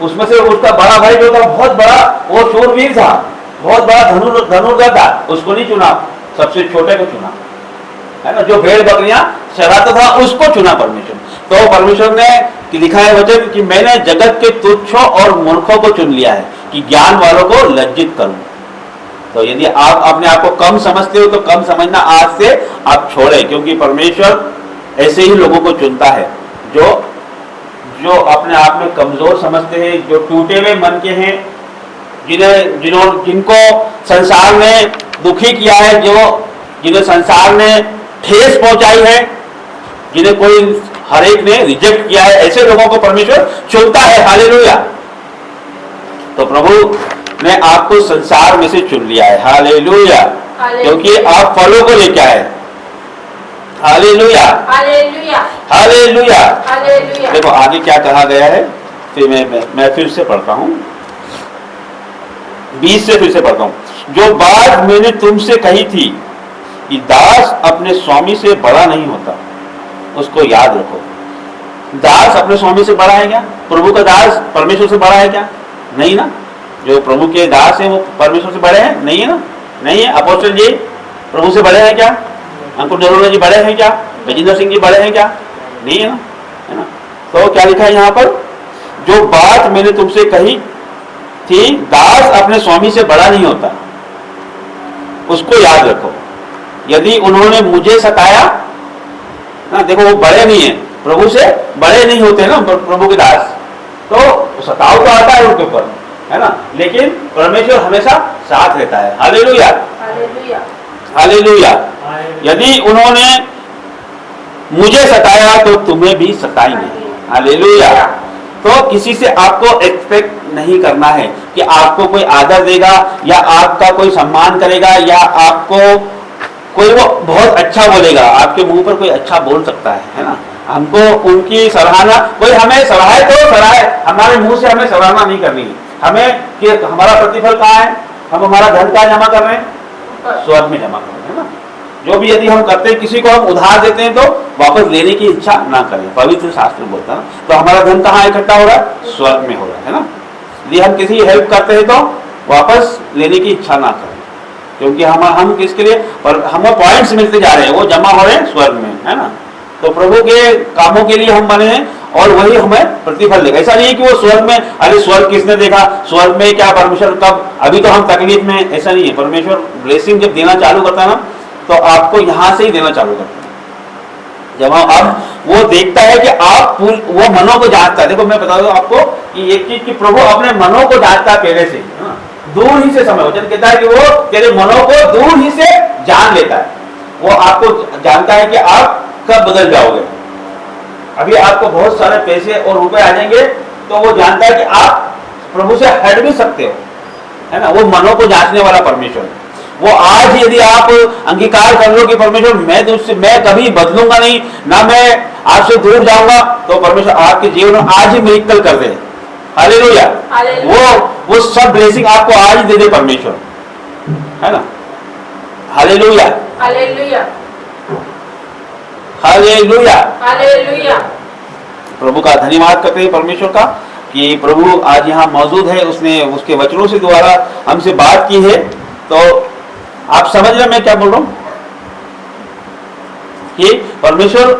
उसमें से उसका बड़ा भाई जो था बहुत बड़ा, वो शूरवीर था, बहुत बड़ा धनुर्धर था, उसको नहीं चुना, सबसे छोटे को चुना, है ना। जो भेड़ बकरियां चराता था उसको चुना परमेश्वर। तो परमेश्वर ने लिखा है वचन कि मैंने जगत के तुच्छों और मूर्खों को चुन लिया है कि ज्ञान वालों को लज्जित करूं। तो यदि आप अपने आप को कम समझते हो तो कम समझना आज से आप छोड़े, क्योंकि परमेश्वर ऐसे ही लोगों को चुनता है जो अपने आप में कमजोर समझते हैं, जो टूटे हुए मन के हैं, जिनको संसार ने दुखी किया है, जिन्हें संसार ने ठेस पहुंचाई है, जिन्हें कोई हर एक ने रिजेक्ट किया है, ऐसे लोगों को परमेश्वर चुनता है। हालेलुया। तो प्रभु ने आपको संसार में से चुन लिया है। हालेलुया। क्योंकि आप फलों को लेके आए। हालेलुया। हालेलुया। हालेलुया। हालेलुया। देखो आगे क्या कहा गया है, फिर मैं फिर से पढ़ता हूं, 20 से फिर से पढ़ता हूं। जो बात मैंने तुमसे कही थी कि दास अपने स्वामी से बड़ा नहीं होता, उसको याद रखो। दास अपने स्वामी से बड़ा है क्या? प्रभु का दास परमेश्वर से बड़ा है क्या? नहीं ना। जो प्रभु के दास हैं वो परमेश्वर से बड़े हैं? नहीं है ना। नहीं है। अपोस्टल जी प्रभु से बड़े हैं क्या? अंकुर नरोला जी बड़े हैं क्या? गजेंद्र सिंह जी बड़े हैं क्या? नहीं है ना, है ना। तो क्या लिखा है यहाँ पर? जो बात मैंने तुमसे कही थी, दास अपने स्वामी से बड़ा नहीं होता, उसको याद रखो। यदि उन्होंने मुझे सताया ना, देखो वो बड़े नहीं है, प्रभु से बड़े नहीं होते ना प्रभु के दास, तो सताव तो आता है उनके ऊपर, है ना, लेकिन परमेश्वर हमेशा साथ रहता है। हालेलुया। हालेलुया। हालेलुया। यदि उन्होंने मुझे सताया तो तुम्हें भी सताएंगे। हालेलुया। तो किसी से आपको एक्सपेक्ट नहीं करना है कि आपको कोई आदर देगा या आपका कोई सम्मान करेगा या आपको कोई वो बहुत अच्छा बोलेगा। आपके मुंह पर कोई अच्छा बोल सकता है ना। हमको उनकी सराहना, कोई हमें सराहे तो सराहे, हमारे मुंह से हमें सराहना नहीं करनी है। हमें कि हमारा प्रतिफल कहाँ है, हम हमारा धन कहाँ जमा कर रहे हैं? स्वर्ग में जमा कर रहे हैं ना। जो भी यदि हम करते हैं, किसी को हम उधार देते हैं तो वापस लेने की इच्छा ना करें, पवित्र शास्त्र बोलता है ना। तो हमारा धन कहाँ इकट्ठा हो रहा है? स्वर्ग में हो रहा है ना। यदि हम किसी हेल्प करते हैं तो वापस लेने की इच्छा ना करें, क्योंकि हम किसके लिए, पर हमें पॉइंट्स मिलते जा रहे हैं, वो जमा हो रहे हैं स्वर्ग में, है ना। तो प्रभु के कामों के लिए हम बने हैं और वही हमें प्रतिफल देगा। ऐसा नहीं है कि वो स्वर्ग में, अरे स्वर्ग किसने देखा, स्वर्ग में क्या परमेश्वर कब, अभी तो हम तकलीफ में, ऐसा नहीं है। परमेश्वर ब्लेसिंग जब देना चालू करता है ना, तो आपको यहां से ही देना चालू करता है। जब अब वो देखता है कि आप वो मनों को जानता है। देखो मैं बता दूं आपको कि एक चीज कि प्रभु अपने मनों को जानता है पहले से, है ना? दूर ही से समय, वचन कहता है कि वो तेरे मनों को दूर ही से जान लेता है। वो आपको जानता है कि आप कब बदल जाओगे। अभी आपको बहुत सारे पैसे और रुपए आ जाएंगे तो वो जानता है कि आप प्रभु से हट भी सकते हो, है ना। वो मनों को जांचने वाला परमेश्वर है। वो आज यदि आप अंगीकार कर लो कि परमेश्वर मैं कभी बदलूंगा नहीं, ना मैं आपसे दूर जाऊंगा, तो परमेश्वर आपके जीवन में आज ही मिरेकल कर दे। हालेलुया। वो सब ब्लेसिंग आपको आज ही दे दे परमेश्वर, है ना। हालेलुया। हालेलुया। हालेलुया। हालेलुया। प्रभु का धन्यवाद करते हैं परमेश्वर का कि प्रभु आज यहाँ मौजूद है, उसने उसके वचनों से द्वारा हमसे बात की है। तो आप समझ रहे मैं क्या बोल रहा हूं कि परमेश्वर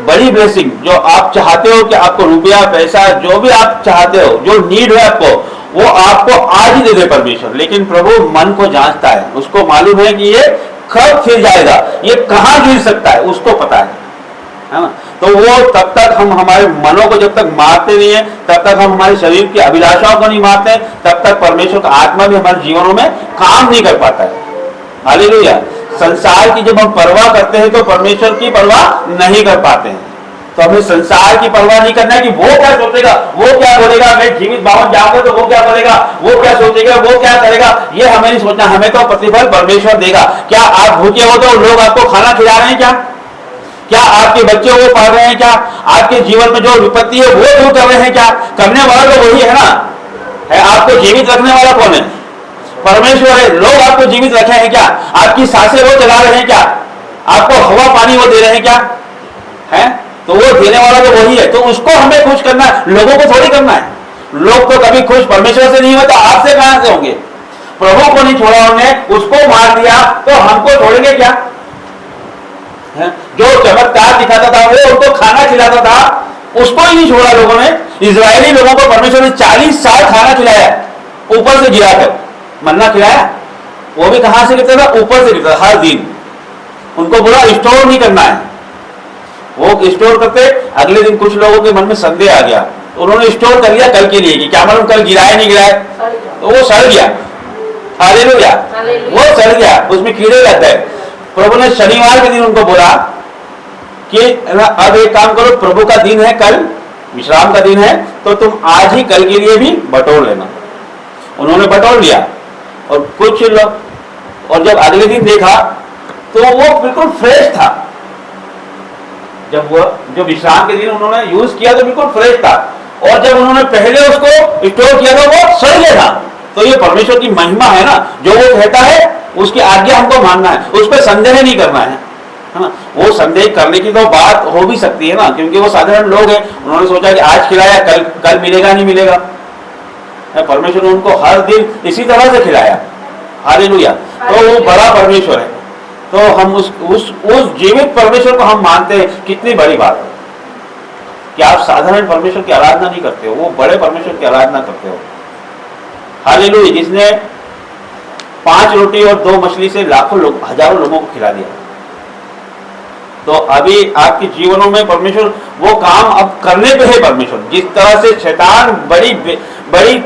बड़ी ब्लेसिंग जो आप चाहते हो कि आपको रुपया पैसा जो भी आप चाहते हो, जो नीड है आपको, वो आपको आज ही दे दे परमेश्वर। लेकिन प्रभु मन को जांचता है, उसको मालूम है कि ये कब फिर जाएगा, ये कहां गिर सकता है, उसको पता है ना। तो वो तब तक हम हमारे मनों को जब तक मारते नहीं है, तब तक हम हमारे शरीर की अभिलाषाओं को नहीं मारते, तब तक परमेश्वर का आत्मा भी हमारे जीवनों में काम नहीं कर पाता है। हालेलुया। संसार की जब हम परवाह करते हैं तो परमेश्वर की परवाह नहीं कर पाते हैं। तो हमें संसार की परवाह नहीं करना है कि वो क्या सोचेगा, वो क्या बोलेगा, मैं जीवित बावन जाऊंगा तो वो क्या बोलेगा, वो क्या सोचेगा, वो क्या करेगा, ये हमें नहीं सोचना। हमें तो प्रतिफल परमेश्वर देगा। क्या आप भूखे हो तो लोग आपको खाना खिला रहे हैं क्या? क्या आपके बच्चे वो पढ़ रहे हैं? क्या आपके जीवन में जो विपत्ति है वो दूर कर रहे हैं? क्या करने वाला तो वही है ना, है। आपको जीवित रखने वाला कौन है? परमेश्वर है। लोग आपको जीवित रखे हैं क्या? आपकी सांसें वो चला रहे हैं क्या? आपको हवा पानी वो दे रहे हैं क्या? है तो वो देने वाला तो वही है। तो उसको हमें खुश करना है, लोगों को थोड़ी करना है। लोग तो कभी खुश परमेश्वर से नहीं होता, आपसे कहां से होंगे? प्रभु को नहीं छोड़ा उन्होंने, उसको मार दिया, तो हमको छोड़ेंगे क्या? है? जो चमत्कार दिखाता था, वो उनको खाना खिलाता था, उसको ही नहीं छोड़ा लोगों ने। इजरायली लोगों को परमेश्वर ने 40 साल खाना खिलाया, ऊपर से गिराकर मन्ना खिलाया। वो भी कहां से गिरता था? ऊपर से गिरता था हर दिन। उनको बोला स्टोर नहीं करना है, वो स्टोर करते। अगले दिन कुछ लोगों के मन में संदेह आ गया, तो उन्होंने स्टोर कर लिया कल के लिए कि क्या मालूम कल गिराए नहीं गिराए, तो वो सड़ गया। हालेलुया, वो सड़ गया, उसमें कीड़े लग गए। प्रभु ने शनिवार के दिन उनको बोला कि अब एक काम करो, प्रभु का दिन है कल, विश्राम का दिन है, तो तुम आज ही कल के लिए भी बटोर लेना। उन्होंने बटोर लिया और कुछ लोग, और जब अगले दिन देखा तो वो बिल्कुल फ्रेश था। जब वो जो विश्राम के दिन उन्होंने यूज किया तो बिल्कुल फ्रेश था, और जब उन्होंने पहले उसको स्टोर किया था वो सड़ गया था। तो ये परमेश्वर की महिमा है ना, जो वो कहता है उसकी आज्ञा हमको मानना है, उस पर संदेह नहीं करना है ना। वो संदेह करने की तो बात हो भी सकती है ना, क्योंकि वो साधारण लोग हैं। उन्होंने सोचा कि आज खिलाया कल मिलेगा नहीं मिलेगा। परमेश्वर ने उनको हर दिन इसी तरह से खिलाया। हालेलुया। तो वो बड़ा परमेश्वर है। तो हम उस जीवित परमेश्वर को हम मानते हैं। कितनी बड़ी बात है कि आप साधारण परमेश्वर की आराधना नहीं करते हो, वो बड़े परमेश्वर की आराधना करते हो। हालेलुया। जिसने 5 रोटी और 2 मछली से लाखों लोग, हजारों लोगों को खिला दिया। तो अभी आपके जीवनों में परमेश्वर वो काम अब करने पे है। परमेश्वर जिस तरह से शैतान बड़ी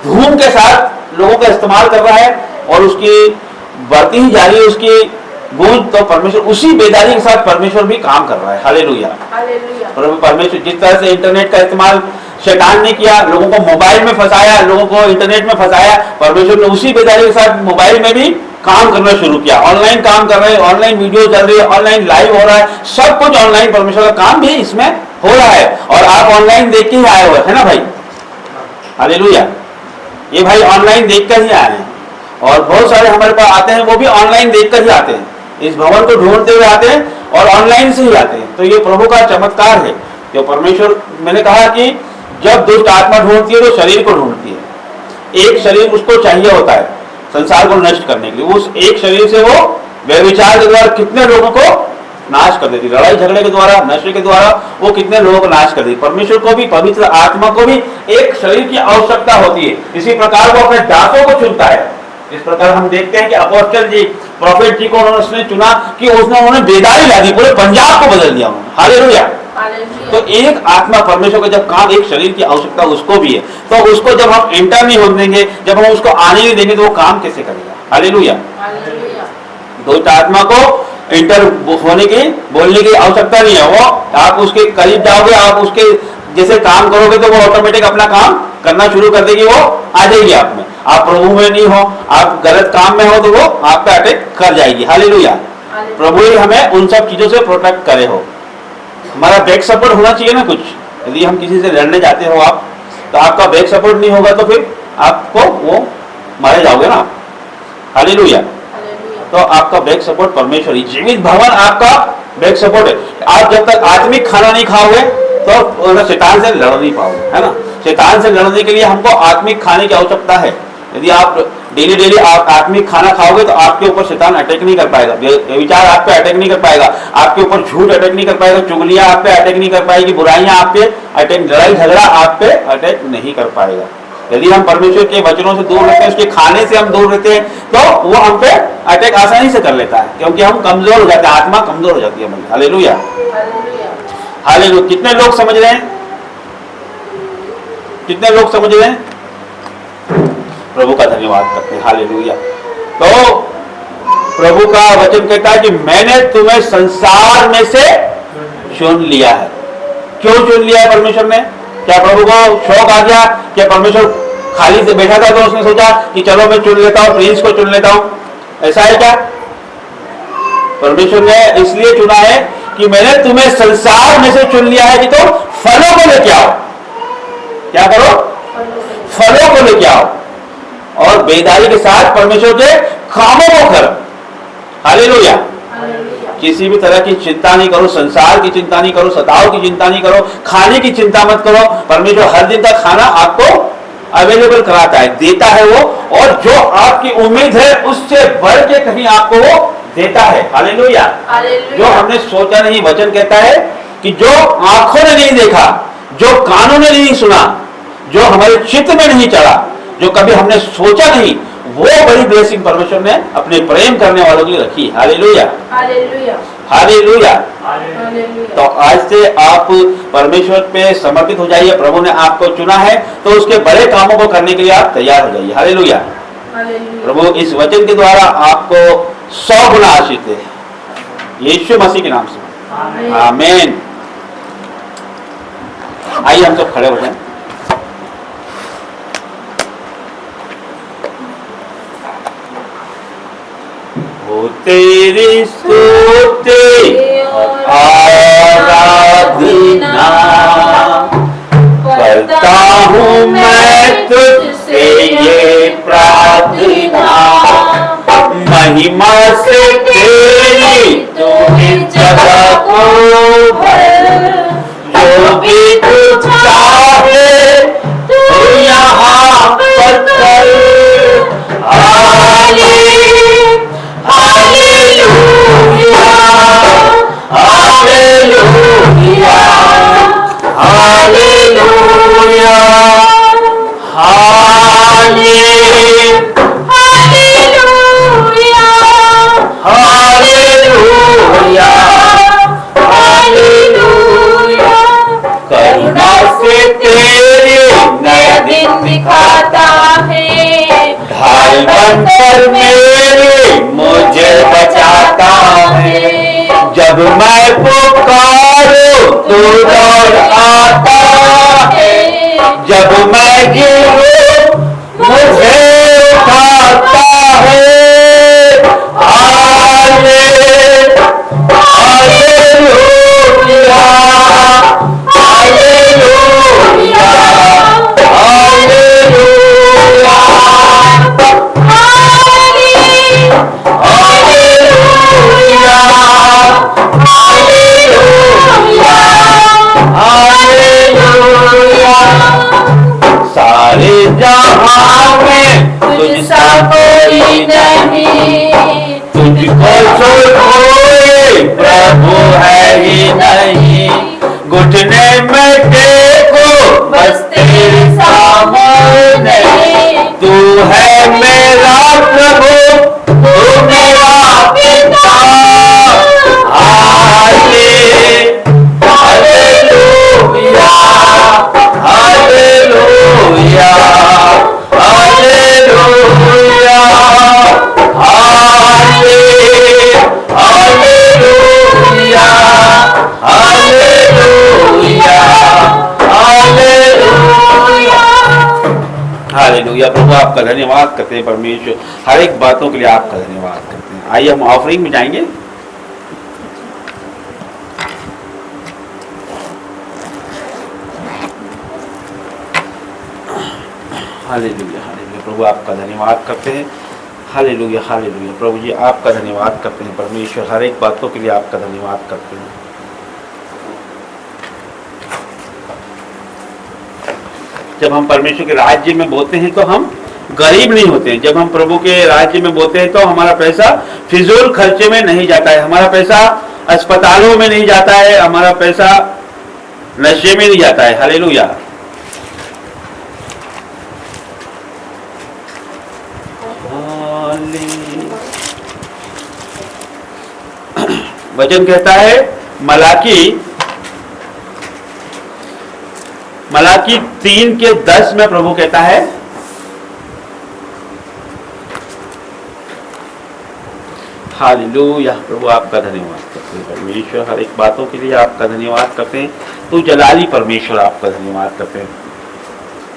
धूम के साथ लोगों का इस्तेमाल कर रहा है और उसकी बढ़ती ही जा रही है उसकी गूंज, तो परमेश्वर उसी बेदारी के साथ परमेश्वर भी काम कर रहा है। हालेलुया। परमेश्वर जिस तरह से इंटरनेट का इस्तेमाल शैतान ने किया, लोगों को मोबाइल में फंसाया, लोगों को इंटरनेट में फंसाया, परमेश्वर ने उसी बेदारी के साथ मोबाइल में भी काम करना शुरू किया। ऑनलाइन काम कर रहे हैं, ऑनलाइन वीडियो चल रही है, ऑनलाइन लाइव हो रहा है, सब कुछ ऑनलाइन। परमेश्वर का काम भी इसमें हो रहा है और आप ऑनलाइन देख के ही आए हुए है ना भाई। हालेलुया। ये भाई ऑनलाइन देख कर ही आए हैं, और बहुत सारे हमारे पास आते हैं, वो भी ऑनलाइन देख कर ही आते हैं। इस भवन को ढूंढते हुए आते हैं और ऑनलाइन से ही आते हैं। तो ये प्रभु का चमत्कार है जो परमेश्वर, मैंने कहा कि जब दुष्ट आत्मा ढूंढती है तो शरीर को ढूंढती है। एक शरीर उसको चाहिए होता है संसार को नष्ट करने के लिए। उस एक शरीर से वो व्यभिचार के द्वारा कितने लोगों को नाश कर देती, लड़ाई झगड़े के द्वारा, नशे के द्वारा वो कितने लोगों को नाश कर देती। परमेश्वर को भी, पवित्र आत्मा को भी एक शरीर की आवश्यकता होती है। इसी प्रकार वो अपने दासों को चुनता है। इस प्रकार हम देखते हैं कि अपोस्टल जी, प्रॉफिट जी को उन्होंने चुना कि उन्होंने बेदारी ला दी, पूरे पंजाब को बदल दिया उन्होंने। हालेलुया। तो एक आत्मा परमेश्वर का जब काम, एक शरीर की आवश्यकता उसको भी है, तो उसको जब हम एंटर नहीं होने देंगे, जब हम उसको आने नहीं देंगे, तो वो काम कैसे करेगा। हालेलुया। दुष्ट आत्मा को इंटर होने की, बोलने की आवश्यकता नहीं है। वो आप उसके करीब जाओगे, आप उसके जैसे काम करोगे तो वो ऑटोमेटिक अपना काम करना शुरू कर देगी, वो आ जाएगी आप में। आप प्रभु में नहीं हो, आप गलत काम में हो, तो वो आप पे अटैक कर जाएगी। हालेलुया। प्रभु ही हमें उन सब चीजों से प्रोटेक्ट करे हो। हमारा बैक सपोर्ट होना चाहिए ना कुछ। यदि हम किसी से लड़ने जाते हो आप, तो आपका बैक सपोर्ट नहीं होगा तो फिर आपको वो मारे जाओगे ना। हालेलुया। तो आपका बैक सपोर्ट परमेश्वर ही, जीवित भवन आपका बैक सपोर्ट है। आप जब तक आत्मिक खाना नहीं खाओगे तो शैतान से लड़ नहीं पाओगे, है ना। शैतान से लड़ने के लिए हमको आत्मिक खाने की आवश्यकता है। यदि आप डेली आप आत्मिक खाना खाओगे तो आपके ऊपर शैतान अटैक नहीं कर पाएगा, विचार आप पे अटैक नहीं कर पाएगा, आपके ऊपर झूठ अटैक नहीं कर पाएगा, चुगलियां आप पे अटैक नहीं कर पाएगी, बुराइयां आप पे अटैक, लड़ाई झगड़ा आप पे अटैक नहीं कर पाएगा। यदि हम परमेश्वर के वचनों से दूर रहते हैं, उसके खाने से हम दूर रहते हैं, तो वो हम पे अटैक आसानी से कर लेता है, क्योंकि हम कमजोर हो जाते हैं, आत्मा कमजोर हो जाती है हमारी। हालेलुया। हालेलुया। कितने लोग समझ रहे हैं? कितने लोग समझ रहे हैं? प्रभु का धन्यवाद करते हैं। हालेलुया। तो प्रभु का वचन कहता है कि मैंने तुम्हें संसार में से चुन लिया है। क्यों चुन लिया है परमेश्वर ने? क्या प्रभु को शौक आ गया? क्या परमेश्वर खाली से बैठा था तो उसने सोचा कि चलो मैं चुन लेता हूं, प्रिंस को चुन लेता हूं? ऐसा है क्या? परमेश्वर ने इसलिए चुना है कि मैंने तुम्हें संसार में से चुन लिया है कि तुम फलों को लेके आओ। क्या करो? फलों को लेके आओ और बेदारी के साथ परमेश्वर के कामों को करो। हालेलुया। किसी भी तरह की चिंता नहीं करो, संसार की चिंता नहीं करो, सताव की चिंता नहीं करो, खाने की चिंता मत करो। परमेश्वर हर दिन का खाना आपको अवेलेबल कराता है, देता है वो, और जो आपकी उम्मीद है उससे बढ़ के कहीं आपको वो देता है। हालेलुया। जो हमने सोचा नहीं, वचन कहता है कि जो आंखों ने नहीं देखा, जो कानों ने नहीं सुना, जो हमारे चित्त में नहीं चढ़ा, जो कभी हमने सोचा नहीं, वो बड़ी ब्लेसिंग परमेश्वर ने अपने प्रेम करने वालों के लिए रखी। Hallelujah, hallelujah, hallelujah. तो आज से आप परमेश्वर पे समर्पित हो जाइए। प्रभु ने आपको चुना है तो उसके बड़े कामों को करने के लिए आप तैयार हो जाइए। हालेलुया। प्रभु इस वचन के द्वारा आपको 100 गुना आशीष दे, यीशु मसीह के नाम से आमीन। आइए हम सब खड़े हो जाएं। हो तेरी स्तुति आराधना करता हूँ मैं तुझसे ये प्रार्थना, महिमा से तेरी तू इस जगह को भर, जो भी तू चाहे तू यहाँ पर कर। करुणा से तेरी नया दिन दिखाता है, ढाल बनकर मेरी मुझे बचाता है। जब मैं पुकारूं तू दौड़ आता है, जब मैं गिरूं मुझे उठाता है। सारे जहां में तुझसा कोई नहीं, तुझको छोड़ कोई प्रभु है ही नहीं। घुटने में टेको बस तेरे सामने, तू है मेरा प्रभु, तू मेरा पिता। Hallelujah, hallelujah, hallelujah, hallelujah, hallelujah, hallelujah. Hallelujah. प्रभु आपका धन्यवाद करते हैं परमेश्वर, हर एक बातों के लिए आपका धन्यवाद करते हैं। आइए हम ऑफरिंग में जाएंगे। Hallelujah, hallelujah. प्रभु आपका धन्यवाद करते हैं। Hallelujah, hallelujah. प्रभु जी आपका धन्यवाद करते हैं परमेश्वर, हर एक बातों के लिए आपका धन्यवाद करते हैं। जब हम परमेश्वर के राज्य में बोते हैं तो हम गरीब नहीं होते हैं। जब हम प्रभु के राज्य में बोते हैं तो हमारा पैसा फिजूल खर्चे में नहीं जाता है, हमारा पैसा अस्पतालों में नहीं जाता है, हमारा पैसा नशे में नहीं जाता है। हालेलुया। वचन कहता है मलाकी 3:10 में प्रभु कहता है, हालेलुया। प्रभु आपका धन्यवाद करते हैं परमेश्वर, हर एक बातों के लिए आपका धन्यवाद करते हैं। तो जलाली परमेश्वर आपका धन्यवाद करते हैं।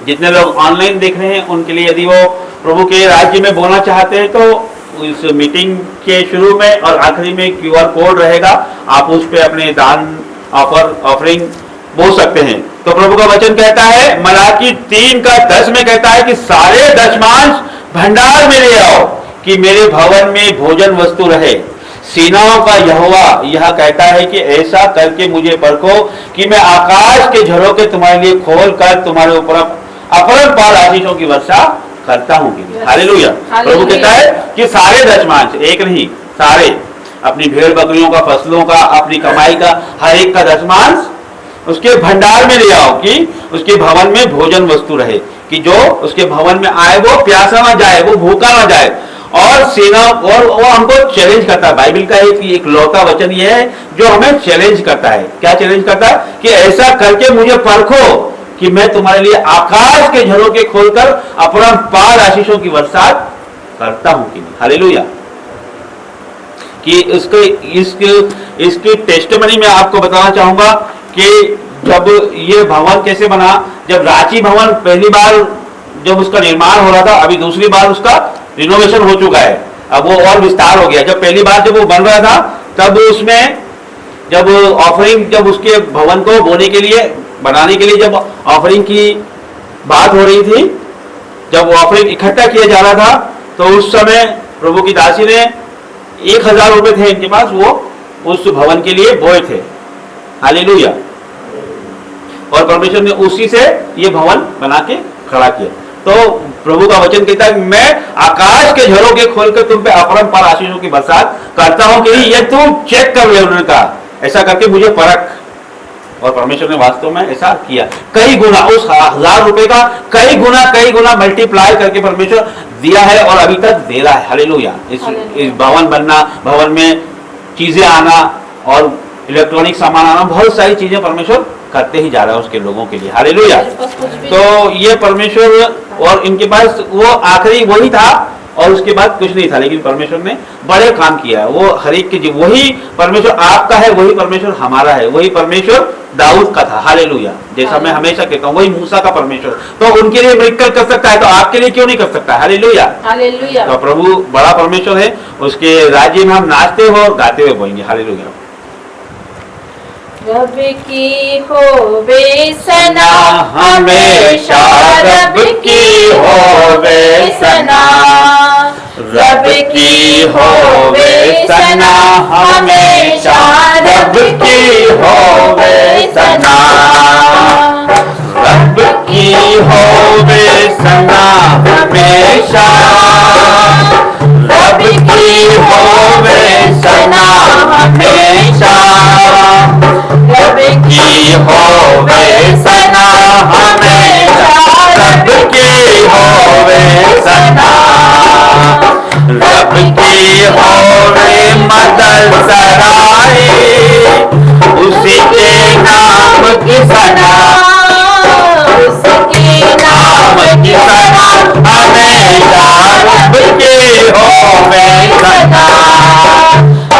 जितने लोग ऑनलाइन देख रहे हैं उनके लिए, यदि वो प्रभु के राज्य में बोलना चाहते हैं तो इस मीटिंग के शुरू में और आखिरी में QR कोड रहेगा, आप उस पे अपने दान ऑफरिंग बोल सकते हैं। तो प्रभु का वचन कहता है मलाकी 3:10 में कहता है कि सारे दशमांश भंडार में ले आओ कि मेरे भवन में भोजन वस्तु रहे। सेनाओं का यहोवा यह कहता है कि ऐसा करके मुझे परखो कि मैं आकाश के झरोखे तुम्हारे लिए खोल कर तुम्हारे ऊपर अपरंपार आशीषों की वर्षा करता हूं। हालेलुया। प्रभु कहता है कि सारे दशमांश, एक नहीं, सारे, अपनी भेड़ बकरियों का, फसलों का, अपनी कमाई का, हर एक का दशमांश उसके भंडार में ले आओ कि उसके भवन में भोजन वस्तु रहे, कि जो उसके भवन में आए वो प्यासा ना जाए, वो भूखा ना जाए। और सेना, और वो हमको चैलेंज करता है। बाइबल का एक लौता वचन ये है जो हमें चैलेंज करता है। क्या चैलेंज करता है? कि ऐसा करके मुझे परखो कि मैं तुम्हारे लिए आकाश के झरोखे खोलकर अपरंपार आशीषों की बरसात करता हूं कि नहीं। हालेलुया। कि इसके टेस्टिमनी में आपको बताना चाहूंगा कि जब ये भवन कैसे बना, जब रांची भवन पहली बार जब उसका निर्माण हो रहा था, अभी दूसरी बार उसका रिनोवेशन हो चुका है, अब वो और विस्तार हो गया। जब पहली बार जब वो बन रहा था तब उसमें जब ऑफरिंग, जब उसके भवन को बोने के लिए, बनाने के लिए जब ऑफरिंग की बात हो रही थी, जब ऑफरिंग इकट्ठा किया जा रहा था, तो उस समय प्रभु की दासी ने 1000 रुपए थे इनके पास, वो उस भवन के लिए बोए थे। हालेलुया। और परमेश्वर ने उसी से ये भवन बना के खड़ा किया। तो प्रभु का वचन कहता है मैं आकाश के झरोखे खोलकर तुम पे अपरंपार आशीषों की बरसात करता हूं कि ये तुम चेक कर ले। उन्होंने कहा ऐसा करके मुझे परख, और परमेश्वर ने वास्तव में ऐसा किया। कई गुना, उस 1000 रुपए का कई गुना मल्टीप्लाई करके परमेश्वर दिया है और अभी तक दे रहा है। हालेलुया। इस भवन बनना, भवन में चीजें आना और इलेक्ट्रॉनिक सामान आना, बहुत सारी चीजें परमेश्वर करते ही जा रहा है उसके लोगों के लिए। हालेलुया। तो ये परमेश्वर, और इनके पास वो आखिरी वही था और उसके बाद कुछ नहीं था, लेकिन परमेश्वर ने बड़े काम किया। वो हर एक के, वही परमेश्वर आपका है, वही परमेश्वर हमारा है, वही परमेश्वर दाऊद का था। हालेलुया। जैसा मैं हमेशा कहता हूँ, वही मूसा का परमेश्वर, तो उनके लिए मिरेकल कर सकता है, तो आपके लिए क्यों नहीं कर सकता? हालेलुया। हालेलुया। तो प्रभु बड़ा परमेश्वर है, उसके राज्य में हम नाचते हो और गाते हुए बोलेंगे। हालेलुया। रब की हो बेसना हमेशा, रब की हो बेसना, रब की हो बेसना हमेशा, रब की हो बेसना, रब की हो बेसना हमेशा, रब की हो बेसना हमेशा, रब की हो बेसना हमेशा, रब की हो बेसना, रब की हो रे मदद सराय, उसी के नाम की सना, उसके नाम की सना हमेशा, रब की हो बेसना,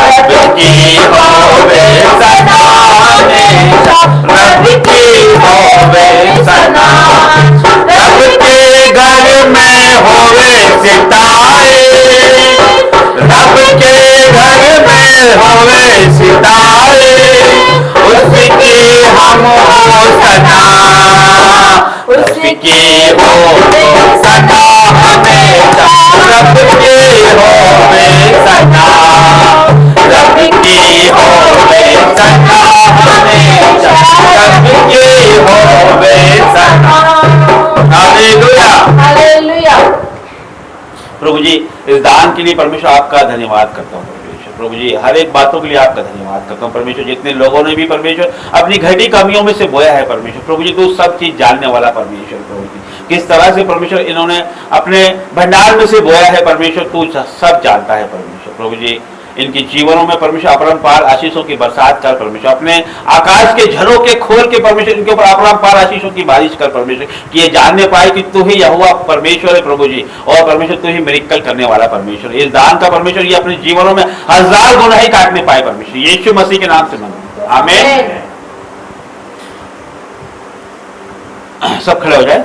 रब की हो बेसना हमेशा, रब की हो बेसना, रब के घर में होवे सितारे, रब के घर में होवे सितारे, उसकी हम हो सना, उसकी हो सना हमेशा, रब की हो सना, रब की हो सना हमेशा, रब की हो सना। हालेलुया। हालेलुया। प्रभु जी, इस दान के लिए परमेश्वर आपका धन्यवाद करता हूँ। परमेश्वर प्रभु जी, हर एक बातों के लिए आपका धन्यवाद करता हूँ। परमेश्वर, जितने लोगों ने भी परमेश्वर अपनी घटी कमियों में से बोया है परमेश्वर, प्रभु जी तू सब चीज जानने वाला परमेश्वर, प्रभु जी किस तरह से परमेश्वर इन्होंने अपने भंडार में से बोया है परमेश्वर, तू सब जानता है परमेश्वर। प्रभु जी, इनके जीवनों में परमेश्वर अपरंपार आशीषों की बरसात कर परमेश्वर, अपने आकाश के झरोखे खोल के परमेश्वर इनके ऊपर अपरंपार आशीषों की बारिश कर परमेश्वर, कि ये जानने पाए कि तू ही यहोवा परमेश्वर है प्रभु जी, और परमेश्वर तू ही मिरेकल करने वाला परमेश्वर। इस दान का परमेश्वर ये अपने जीवनों में 1000 गुना ही काटने पाए परमेश्वर, यीशु मसीह के नाम से मांगते हैं, आमीन। सब खड़े हो जाए।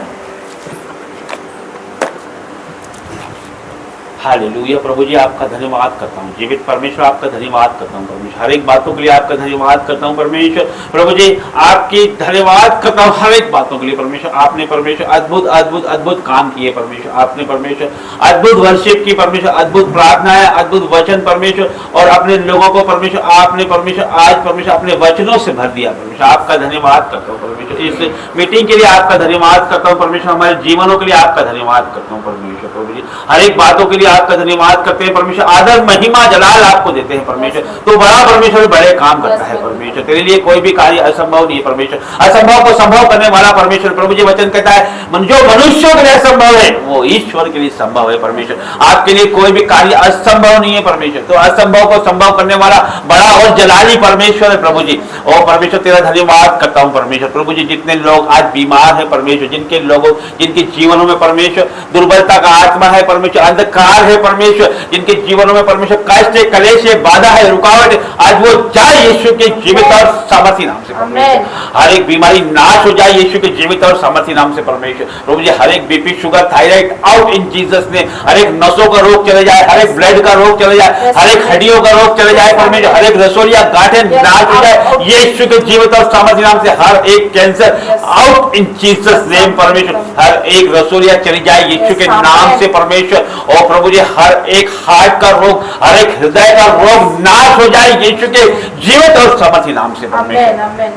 हालेलुया प्रभु जी, आपका धन्यवाद करता हूँ जीवित परमेश्वर, आपका धन्यवाद करता हूँ परमेश्वर, हर एक बातों के लिए आपका धन्यवाद करता हूँ परमेश्वर। प्रभु जी आपकी धन्यवाद करता हूँ हर एक बातों के लिए परमेश्वर। आपने परमेश्वर अद्भुत अद्भुत अद्भुत काम किए परमेश्वर, आपने परमेश्वर अद्भुत वर्शिप की परमेश्वर, अद्भुत प्रार्थनाएं, अद्भुत वचन परमेश्वर, और अपने लोगों को परमेश्वर आपने परमेश्वर आज परमेश्वर अपने वचनों से भर दिया परमेश्वर। आपका धन्यवाद करता हूँ परमेश्वर, इस मीटिंग के लिए आपका धन्यवाद करता हूँ परमेश्वर, हमारे जीवनों के लिए आपका धन्यवाद करता हूँ परमेश्वर। प्रभु जी हर एक बातों के लिए आपका धन्यवाद करते हैं परमेश्वर, आदर महिमा जलाल आपको देते हैं परमेश्वर। तो बड़ा परमेश्वर बड़े काम करता है परमेश्वर, तेरे लिए कोई भी कार्य असंभव नहीं है परमेश्वर, असंभव को संभव करने वाला परमेश्वर। प्रभु जी वचन कहता है जो मनुष्यों के लिए असंभव है वो ईश्वर के लिए संभव है परमेश्वर। आपके लिए कोई भी कार्य असंभव नहीं है परमेश्वर, तो असंभव को संभव करने वाला बड़ा और जलाली परमेश्वर है प्रभु जी। ओ परमेश्वर तेरा धन्यवाद करता हूँ परमेश्वर। प्रभु जी जितने लोग आज बीमार है परमेश्वर, जिनके लोगों जिनके जीवनों में परमेश्वर दुर्बलता का आत्मा है परमेश्वर, अंधकार है परमेश्वर, जिनके जीवनों में परमेश्वर कष्ट है, कलेश है, बाधा है, रुकावट है, आज वो जाए यीशु के जीवित और सामर्थी नाम से परमेश्वर। हर एक बीमारी नाश हो जाए यीशु के जीवित और सामर्थी नाम से परमेश्वर। प्रभु जी हर एक BP sugar thyroid out in Jesus ने, हर एक नसों का रोग चले जाए, हर एक ब्लड का रोग चले जाए, हर एक हड्डियों का रोग चले जाए परमेश्वर, हर एक रसोलिया गांठें नाश हो जाए यीशु के जीवित और सामर्थी नाम से। हर एक cancer out in Jesus name परमेश्वर, हर एक रसोलिया चली जाए यीशु के नाम से परमेश्वर। और प्रभु जी हर एक हार्ट का रोग, हर एक हृदय का रोग नाश हो जाए यीशु के जीवित और सामर्थी नाम से परमेश्वर।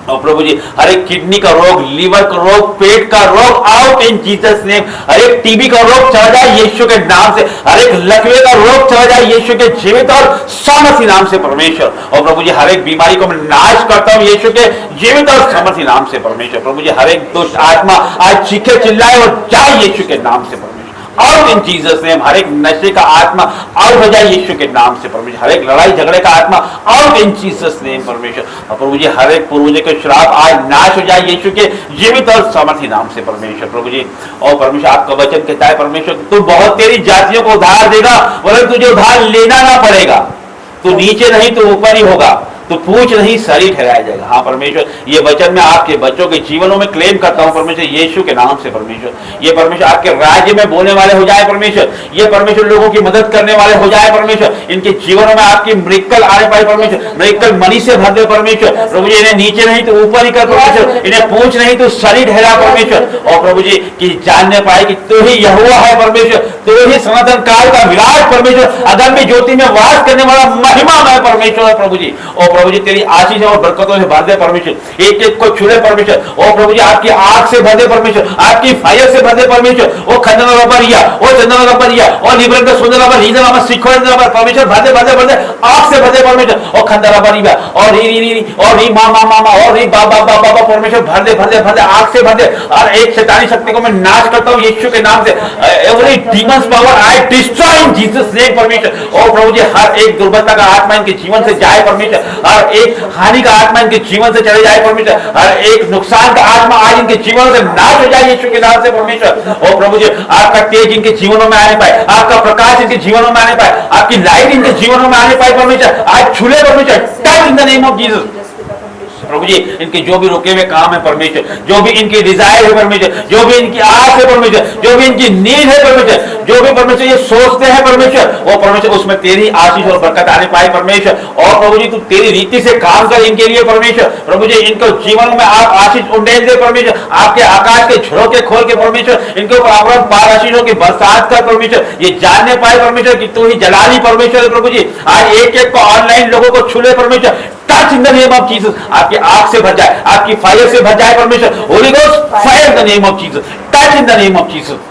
और प्रभु जी हर एक किडनी का रोग, लीवर का रोग, पेट का रोग आउट इन जीसस नेम, हर एक टीबी का रोग चला जाए यीशु के नाम से, हर एक लकवे का रोग चला जाए यीशु के जीवित और सामर्थी नाम से परमेश्वर। और प्रभु जी हर एक बीमारी को मैं नाश करता हूँ यीशु के जीवित और सामर्थी नाम से परमेश्वर। प्रभु जी हर एक दुष्ट आत्मा आज चीखे चिल्लाए और जाए यीशु के नाम से परमेश्वर, आउट इन जीसस नेम। हर एक नशे का आत्मा आउट हो जाए यीशु के नाम से परमेश्वर, हर एक लड़ाई झगड़े का आत्मा आउट इन जीसस नेम परमेश्वर। और प्रभु जी हर एक पूर्वजों के श्राप आज नाश हो जाए यीशु के जीवित और सामर्थी नाम से परमेश्वर। प्रभु जी और परमेश्वर आपका वचन कहता है परमेश्वर तू बहुत तेरी जातियों को उधार देगा, वरन तुझे उधार लेना ना पड़ेगा, तू नीचे नहीं तो ऊपर ही होगा, तो पूछ नहीं सरी ठहराया जाएगा। हाँ परमेश्वर ये वचन मैं आपके बच्चों के जीवनों में क्लेम करता हूँ परमेश्वर यीशु के नाम से परमेश्वर। ये परमेश्वर आपके राज्य में बोलने वाले हो जाए परमेश्वर, ये परमेश्वर लोगों की मदद करने वाले हो जाए परमेश्वर, इनके जीवनों में आपकी मिरेकल आने पाए परमेश्वर, मिरेकल मनी से भर दे परमेश्वर। प्रभु जी इन्हें नीचे नहीं तो ऊपर ही कर परमेश्वर, इन्हें पूछ नहीं तो सरी ठहरा परमेश्वर। और प्रभु जी की जानने पाए कि तू ही यहोवा है परमेश्वर, तू ही सनातन काल का विराट परमेश्वर, अदम्य ज्योति में वास करने वाला महिमा में परमेश्वर। प्रभु जी और प्रभु जी तेरी आशीष और बरकतों से भर दे परमेश्वर, एक एक को छुड़े परमेश्वर। और प्रभु जी आपकी आग से भर दे परमेश्वर, आपकी फायर से भर दे परमेश्वर। वो खंडन रबरिया, वो चंदन रबरिया, और निबरन का सुंदर रबर, रीजन रबर, सिखोर रबर परमेश्वर भर दे भर दे भर दे, आग से भर दे परमेश्वर। और खंडन रबरिया और री और री मामा मामा और री बाबा बाबा बाबा परमेश्वर भर दे भर दे भर दे, आग से भर दे। और एक शैतानी शक्ति को मैं नाश करता हूँ यीशु के नाम से, every demons power I destroy in Jesus name परमेश्वर। और प्रभु जी हर एक दुर्बलता का आत्मा इनके जीवन से जाए परमेश्वर, हर एक हानि का आत्मा इनके जीवन से चले जाए परमेश्वर, हर एक नुकसान का आत्मा आज इनके जीवन से नाश हो जाए यीशु के नाम से परमेश्वर। और प्रभु जी आपका तेज इनके जीवनों में आने पाए, आपका प्रकाश इनके जीवनों में आने पाए, आपकी लाइट इनके जीवनों में आने पाए परमेश्वर, आज छूले परमेश्वर, touch in the name of Jesus. प्रभु जी इनके जो भी रुके हुए काम है परमेश्वर, जो भी इनकी डिजायर है परमेश्वर, जो भी इनकी आस है परमेश्वर, जो भी इनकी नीड है परमेश्वर, जो भी परमेश्वर ये सोचते हैं परमेश्वर, वो परमेश्वर उसमें तेरी आशीष और बरकत आने पाए परमेश्वर। और प्रभु जी तू तेरी रीति से काम कर इनके लिए परमेश्वर। प्रभु जी इनको जीवन में आप आशीष उंडेल दे परमेश्वर, आपके आकाश के झरोके खोल के परमेश्वर इनके ऊपर आपका पार आशीषों की बरसात कर परमेश्वर। ये जानने पाए परमेश्वर कि तू ही जलाली परमेश्वर है। प्रभु जी आज एक एक को ऑनलाइन लोगों को छूले परमेश्वर, touch in the name of Jesus, आपकी आग से भर जाए, आपकी फायर से भर जाए परमेश्वर, holy ghost fire in the name of Jesus, touch in the name of Jesus.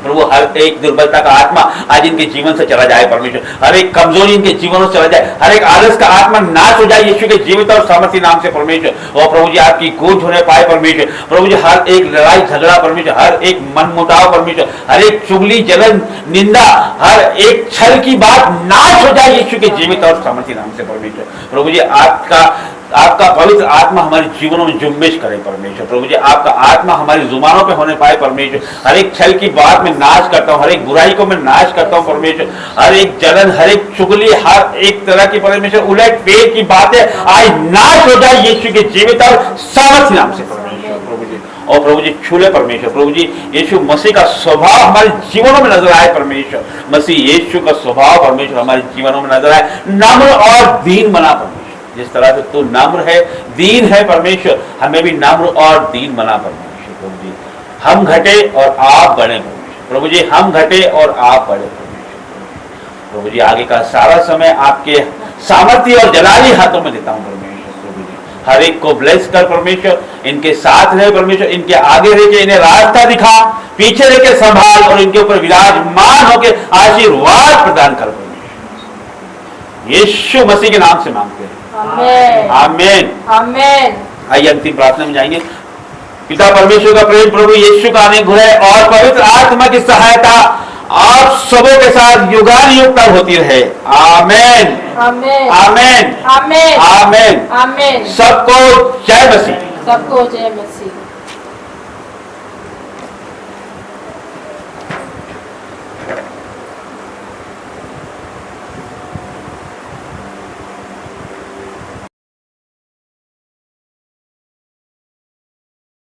प्रभु हर एक दुर्बलता का आत्मा आज इनके जीवन से चला जाए परमेश्वर, हर एक कमजोरी इनके जीवन से चला जाए, हर एक आलस का आत्मा नाश हो जाए यीशु के जीवित और सामर्थी नाम से परमेश्वर। और प्रभु जी आपकी गूंज होने पाए परमेश्वर। प्रभु जी हर एक लड़ाई झगड़ा परमेश्वर, हर एक मनमुटाव परमेश्वर, हर एक चुगली जलन निंदा, हर एक छल की बात नाश हो जाए यीशु के जीवित और सामर्थी नाम से परमेश्वर। प्रभु जी आपका पवित्र आत्मा हमारे जीवनों में जुम्बिश करे परमेश्वर। प्रभु जी आपका आत्मा हमारी जुबानों पे होने पाए परमेश्वर, हर एक छल की बात में नाश करता हूँ, हर एक बुराई को मैं नाश करता हूँ परमेश्वर, हर एक जलन, हर एक चुगली, हर एक तरह की परमेश्वर उलट फेर की बातें आज नाश हो जाए यीशु के जीवित और सामर्थी नाम से परमेश्वर। प्रभु जी और प्रभु जी छू ले परमेश्वर। प्रभु जी यीशु मसीह का स्वभाव हमारे जीवनों में नजर आए परमेश्वर। मसीह यीशु का स्वभाव परमेश्वर हमारे जीवनों में नजर आए। नम्र और दीन बना परमेश्वर, जिस तरह से तू नम्र है दीन है परमेश्वर, हमें भी नम्र और दीन बना परमेश्वर। प्रभु जी हम घटे और आप बढ़े परमेश्वर। प्रभु जी हम घटे और आप बढ़े परमेश्वर। प्रभु जी आगे का सारा समय आपके सामर्थ्य और जलाली हाथों में देता हूं परमेश्वर। प्रभु जी हर एक को ब्लेस कर परमेश्वर, इनके साथ रहे परमेश्वर, इनके आगे रह के इन्हें रास्ता दिखा, पीछे रह के संभाल और इनके ऊपर विराजमान होकर आशीर्वाद प्रदान कर परमेश्वर। यीशु मसीह के नाम से मांगते हैं, आमेन आमीन। आमेन। आइए अंतिम प्रार्थना में जाएंगे। पिता परमेश्वर का प्रेम, प्रभु यीशु का अनुग्रह और पवित्र आत्मा की सहायता आप सबों के साथ युगानुयुग तक होती रहे। आमेन आमेन आमेन आमेन आमेन। आमेन। सबको जय मसीह। सबको जय मसीह।